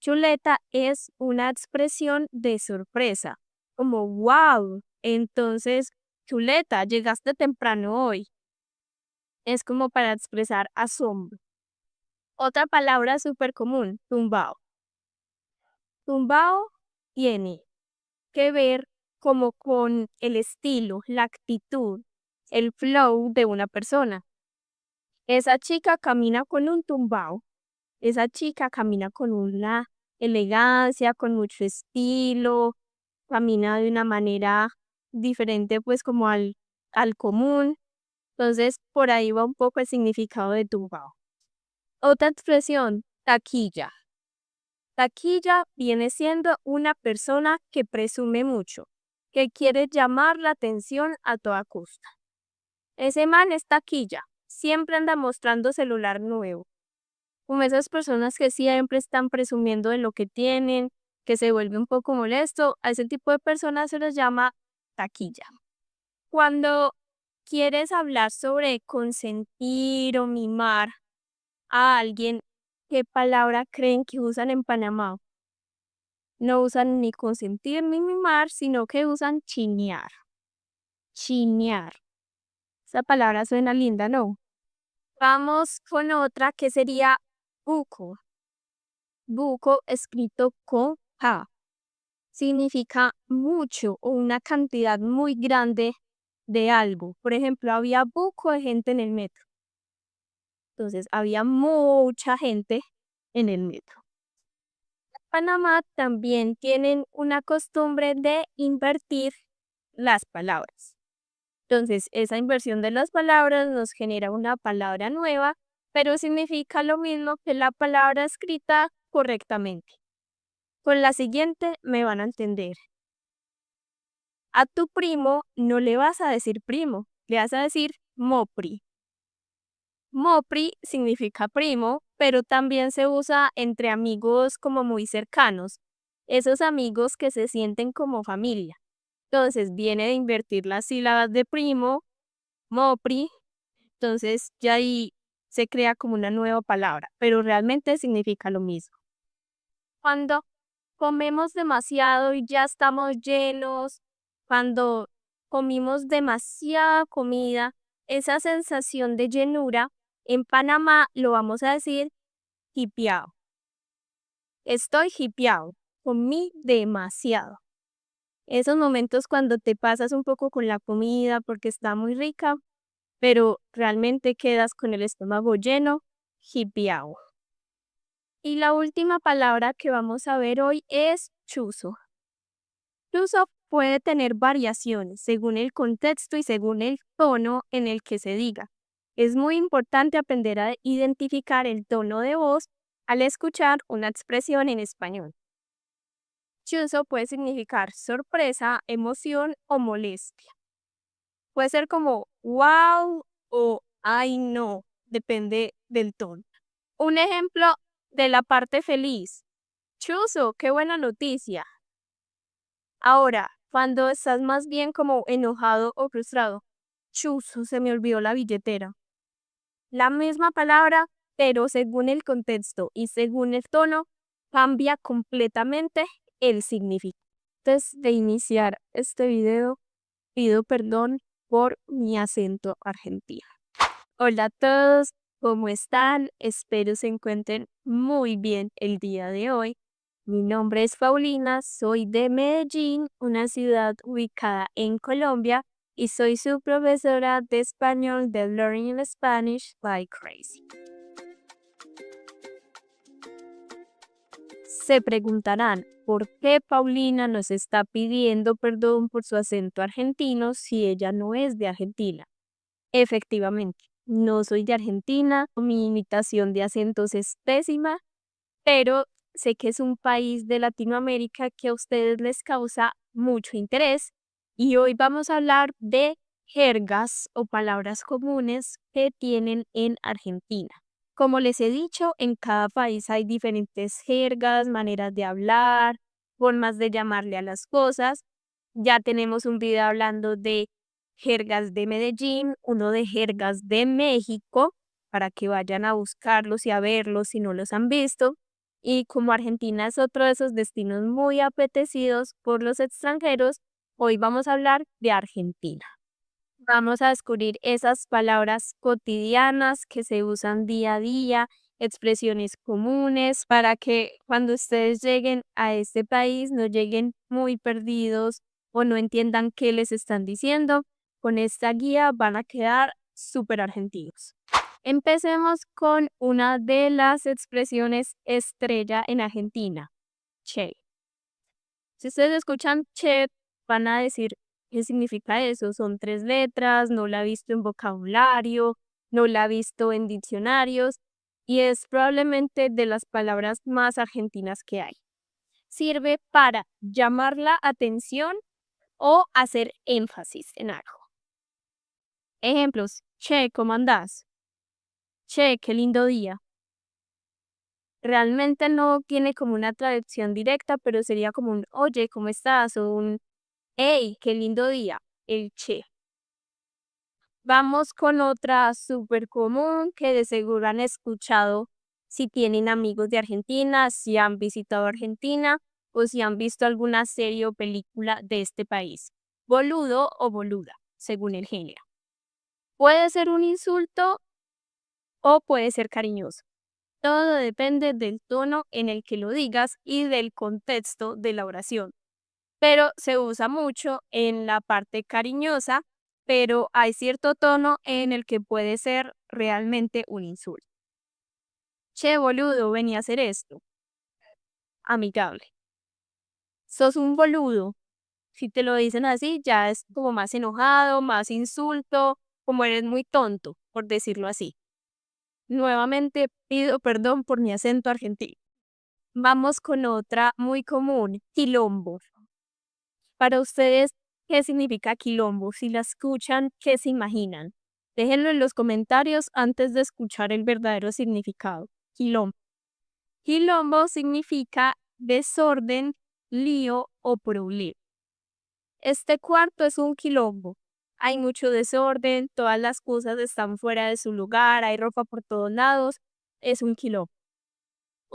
Chuleta es una expresión de sorpresa, como wow. Entonces, chuleta, llegaste temprano hoy. Es como para expresar asombro. Otra palabra súper común, tumbao. Tumbao tiene que ver como con el estilo, la actitud, el flow de una persona. Esa chica camina con un tumbao. Esa chica camina con una elegancia, con mucho estilo, camina de una manera diferente pues como al común. Entonces por ahí va un poco el significado de tumbao. Otra expresión, taquilla. Taquilla viene siendo una persona que presume mucho, que quiere llamar la atención a toda costa. Ese man es taquilla, siempre anda mostrando celular nuevo. Como esas personas que siempre están presumiendo de lo que tienen, que se vuelve un poco molesto, a ese tipo de personas se les llama taquilla. Cuando quieres hablar sobre consentir o mimar a alguien, ¿qué palabra creen que usan en Panamá? No usan ni consentir ni mimar, sino que usan chinear. Chinear. Esa palabra suena linda, ¿no? Vamos con otra que sería buco. Buco escrito con K. Significa mucho o una cantidad muy grande de algo. Por ejemplo, había buco de gente en el metro. Entonces, había mucha gente en el metro. Panamá también tienen una costumbre de invertir las palabras. Entonces, esa inversión de las palabras nos genera una palabra nueva, pero significa lo mismo que la palabra escrita correctamente. Con la siguiente me van a entender. A tu primo no le vas a decir primo, le vas a decir mopri. Mopri significa primo, pero también se usa entre amigos como muy cercanos, esos amigos que se sienten como familia. Entonces viene de invertir las sílabas de primo, mopri, entonces ya ahí se crea como una nueva palabra, pero realmente significa lo mismo. Cuando comemos demasiado y ya estamos llenos, cuando comimos demasiada comida, esa sensación de llenura, en Panamá lo vamos a decir hipiao. Estoy hipiao, comí demasiado. Esos momentos cuando te pasas un poco con la comida porque está muy rica, pero realmente quedas con el estómago lleno, hipiao. Y la última palabra que vamos a ver hoy es chuzo. Chuzo puede tener variaciones según el contexto y según el tono en el que se diga. Es muy importante aprender a identificar el tono de voz al escuchar una expresión en español. Chuzo puede significar sorpresa, emoción o molestia. Puede ser como wow o ay no, depende del tono. Un ejemplo de la parte feliz. Chuzo, qué buena noticia. Ahora, cuando estás más bien como enojado o frustrado. Chuzo, se me olvidó la billetera. La misma palabra, pero según el contexto y según el tono, cambia completamente el significado. Antes de iniciar este video, pido perdón por mi acento argentino. Hola a todos, ¿cómo están? Espero se encuentren muy bien el día de hoy. Mi nombre es Paulina, soy de Medellín, una ciudad ubicada en Colombia, y soy su profesora de español de Learning Spanish by Crazy. Se preguntarán, ¿por qué Paulina nos está pidiendo perdón por su acento argentino si ella no es de Argentina? Efectivamente, no soy de Argentina, mi imitación de acentos es pésima, pero sé que es un país de Latinoamérica que a ustedes les causa mucho interés y hoy vamos a hablar de jergas o palabras comunes que tienen en Argentina. Como les he dicho, en cada país hay diferentes jergas, maneras de hablar, formas de llamarle a las cosas. Ya tenemos un video hablando de jergas de Medellín, uno de jergas de México, para que vayan a buscarlos y a verlos si no los han visto. Y como Argentina es otro de esos destinos muy apetecidos por los extranjeros, hoy vamos a hablar de Argentina. Vamos a descubrir esas palabras cotidianas que se usan día a día, expresiones comunes, para que cuando ustedes lleguen a este país no lleguen muy perdidos o no entiendan qué les están diciendo. Con esta guía van a quedar súper argentinos. Empecemos con una de las expresiones estrella en Argentina, che. Si ustedes escuchan che, van a decir, ¿qué significa eso? Son 3 letras, no la he visto en vocabulario, no la he visto en diccionarios y es probablemente de las palabras más argentinas que hay. Sirve para llamar la atención o hacer énfasis en algo. Ejemplos, che, ¿cómo andás? Che, qué lindo día. Realmente no tiene como una traducción directa, pero sería como un oye, ¿cómo estás? O un hey, qué lindo día, el che. Vamos con otra súper común que de seguro han escuchado si tienen amigos de Argentina, si han visitado Argentina o si han visto alguna serie o película de este país. Boludo o boluda, según el género. Puede ser un insulto o puede ser cariñoso. Todo depende del tono en el que lo digas y del contexto de la oración. Pero se usa mucho en la parte cariñosa, pero hay cierto tono en el que puede ser realmente un insulto. Che, boludo, venía a hacer esto. Amigable. Sos un boludo. Si te lo dicen así, ya es como más enojado, más insulto, como eres muy tonto, por decirlo así. Nuevamente pido perdón por mi acento argentino. Vamos con otra muy común, quilombo. Para ustedes, ¿qué significa quilombo? Si la escuchan, ¿qué se imaginan? Déjenlo en los comentarios antes de escuchar el verdadero significado. Quilombo. Quilombo significa desorden, lío o problema. Este cuarto es un quilombo. Hay mucho desorden, todas las cosas están fuera de su lugar, hay ropa por todos lados. Es un quilombo.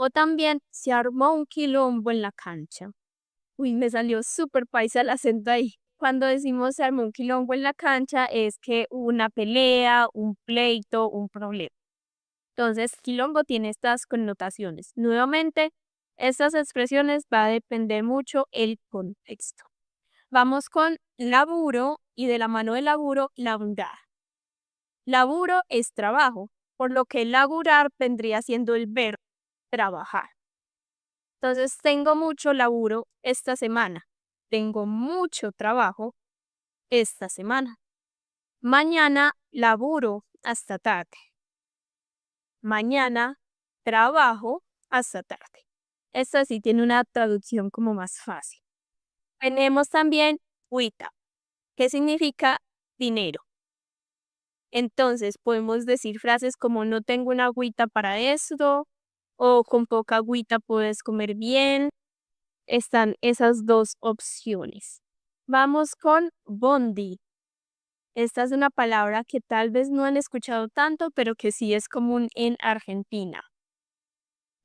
O también se armó un quilombo en la cancha. Uy, me salió súper paisa el acento ahí. Cuando decimos se armó un quilombo en la cancha es que hubo una pelea, un pleito, un problema. Entonces, quilombo tiene estas connotaciones. Nuevamente, estas expresiones va a depender mucho el contexto. Vamos con laburo y de la mano de laburo, laburar. Laburo es trabajo, por lo que laburar vendría siendo el verbo trabajar. Entonces, tengo mucho laburo esta semana. Tengo mucho trabajo esta semana. Mañana laburo hasta tarde. Mañana trabajo hasta tarde. Esta sí tiene una traducción como más fácil. Tenemos también huita, que significa dinero. Entonces podemos decir frases como no tengo una agüita para esto o con poca agüita puedes comer bien. Están esas dos opciones. Vamos con bondi. Esta es una palabra que tal vez no han escuchado tanto, pero que sí es común en Argentina.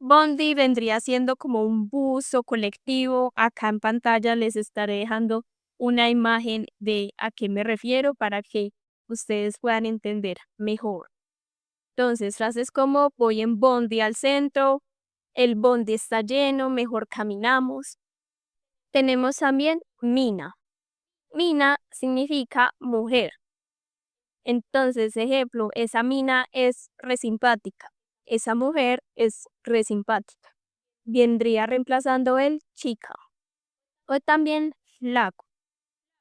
Bondi vendría siendo como un bus o colectivo. Acá en pantalla les estaré dejando una imagen de a qué me refiero para que ustedes puedan entender mejor. Entonces, frases como voy en bondi al centro, el bondi está lleno, mejor caminamos. Tenemos también mina. Mina significa mujer. Entonces, ejemplo, esa mina es re simpática. Esa mujer es re simpática. Vendría reemplazando el chica. O también flaco.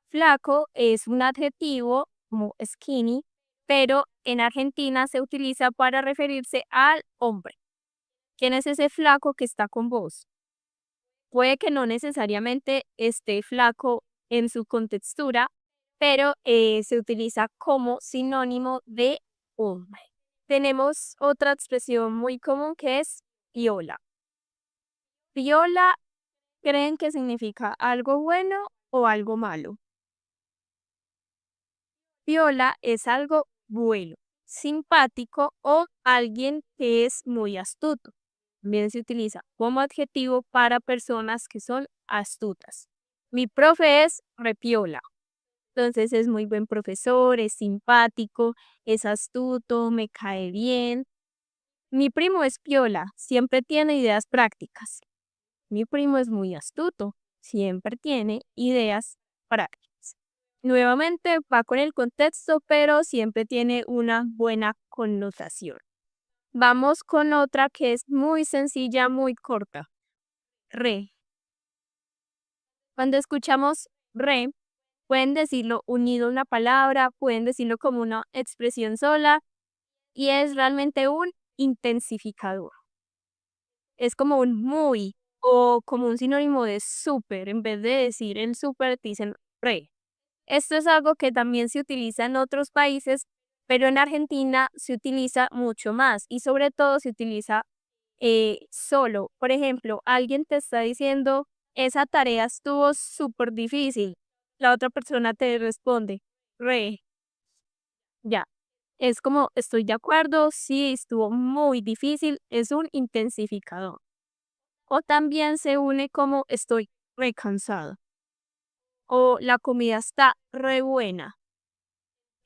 Flaco es un adjetivo como skinny, pero en Argentina se utiliza para referirse al hombre. ¿Quién es ese flaco que está con vos? Puede que no necesariamente esté flaco en su contextura, pero se utiliza como sinónimo de hombre. Tenemos otra expresión muy común que es piola. Piola, ¿creen que significa algo bueno o algo malo? Piola es algo bueno, simpático o alguien que es muy astuto. También se utiliza como adjetivo para personas que son astutas. Mi profe es repiola. Entonces es muy buen profesor, es simpático, es astuto, me cae bien. Mi primo es piola, siempre tiene ideas prácticas. Mi primo es muy astuto, siempre tiene ideas prácticas. Nuevamente va con el contexto, pero siempre tiene una buena connotación. Vamos con otra que es muy sencilla, muy corta. Re. Cuando escuchamos re, pueden decirlo unido a una palabra, pueden decirlo como una expresión sola y es realmente un intensificador. Es como un muy o como un sinónimo de súper. En vez de decir el súper, dicen re. Esto es algo que también se utiliza en otros países, pero en Argentina se utiliza mucho más y sobre todo se utiliza solo. Por ejemplo, alguien te está diciendo, esa tarea estuvo súper difícil. La otra persona te responde, re, ya. Es como, estoy de acuerdo, sí, estuvo muy difícil, es un intensificador. O también se une como estoy re cansado. O la comida está re buena.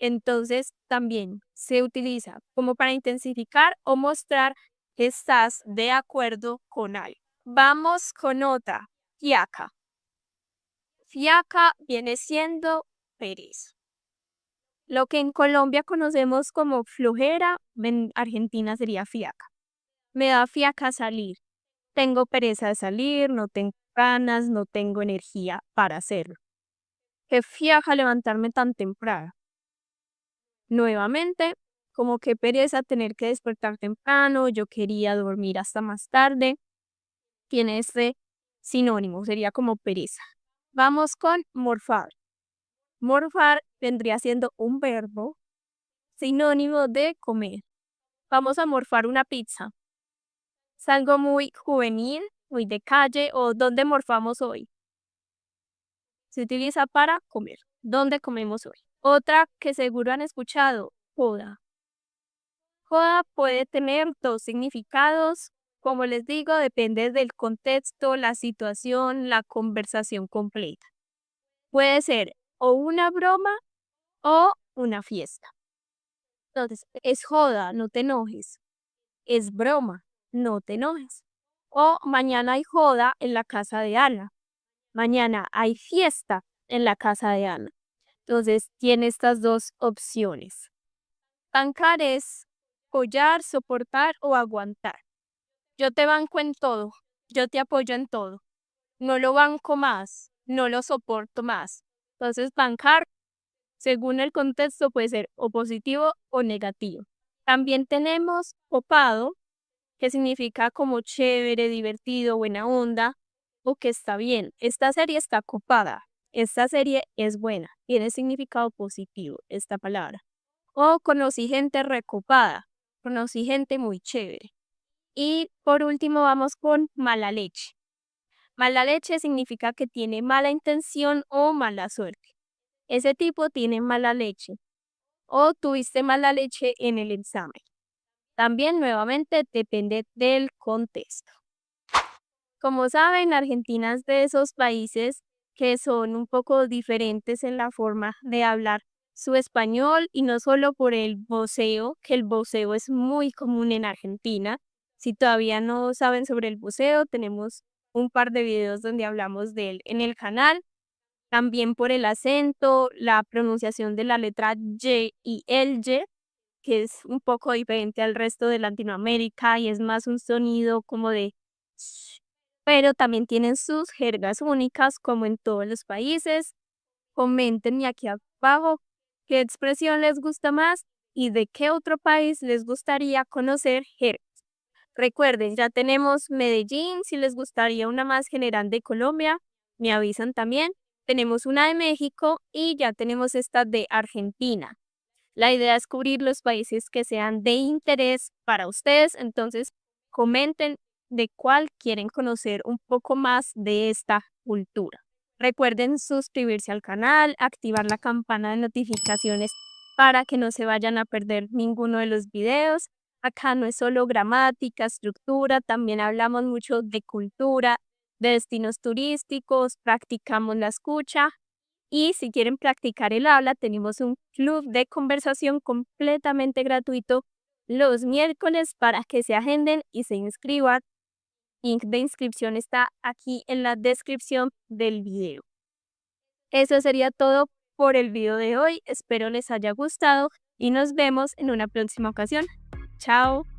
Entonces también se utiliza como para intensificar o mostrar que estás de acuerdo con algo. Vamos con otra, fiaca. Fiaca viene siendo pereza. Lo que en Colombia conocemos como flojera, en Argentina sería fiaca. Me da fiaca salir. Tengo pereza de salir, no tengo ganas, no tengo energía para hacerlo. Qué fiaca levantarme tan temprano. Nuevamente, como que pereza tener que despertar temprano, yo quería dormir hasta más tarde. Tiene este sinónimo, sería como pereza. Vamos con morfar. Morfar vendría siendo un verbo sinónimo de comer. Vamos a morfar una pizza. Es algo muy juvenil, muy de calle o ¿dónde morfamos hoy? Se utiliza para comer. ¿Dónde comemos hoy? Otra que seguro han escuchado, joda. Joda puede tener dos significados Como les digo, depende del contexto, la situación, la conversación completa. Puede ser o una broma o una fiesta. Entonces, es joda, no te enojes. Es broma, no te enojes. O mañana hay joda en la casa de Ana. Mañana hay fiesta en la casa de Ana. Entonces, tiene estas dos opciones. Bancar es apoyar, soportar o aguantar. Yo te banco en todo, yo te apoyo en todo. No lo banco más, no lo soporto más. Entonces, bancar, según el contexto, puede ser o positivo o negativo. También tenemos copado, que significa como chévere, divertido, buena onda, o que está bien. Esta serie está copada, esta serie es buena, tiene significado positivo esta palabra. O conocí gente recopada, conocí gente muy chévere. Y por último vamos con mala leche. Mala leche significa que tiene mala intención o mala suerte. Ese tipo tiene mala leche o tuviste mala leche en el examen. También nuevamente depende del contexto. Como saben, Argentina es de esos países que son un poco diferentes en la forma de hablar su español y no solo por el voceo, que el voceo es muy común en Argentina. Si todavía no saben sobre el voceo, tenemos un par de videos donde hablamos de él en el canal. También por el acento, la pronunciación de la letra Y y el Y, que es un poco diferente al resto de Latinoamérica y es más un sonido como de sh, pero también tienen sus jergas únicas como en todos los países. Coméntenme aquí abajo qué expresión les gusta más y de qué otro país les gustaría conocer jergas. Recuerden, ya tenemos Medellín, si les gustaría una más general de Colombia, me avisan también. Tenemos una de México y ya tenemos esta de Argentina. La idea es cubrir los países que sean de interés para ustedes, entonces comenten de cuál quieren conocer un poco más de esta cultura. Recuerden suscribirse al canal, activar la campana de notificaciones para que no se vayan a perder ninguno de los videos. Acá no es solo gramática, estructura, también hablamos mucho de cultura, de destinos turísticos, practicamos la escucha. Y si quieren practicar el habla, tenemos un club de conversación completamente gratuito los miércoles para que se agenden y se inscriban. Link de inscripción está aquí en la descripción del video. Eso sería todo por el video de hoy. Espero les haya gustado y nos vemos en una próxima ocasión. Chao.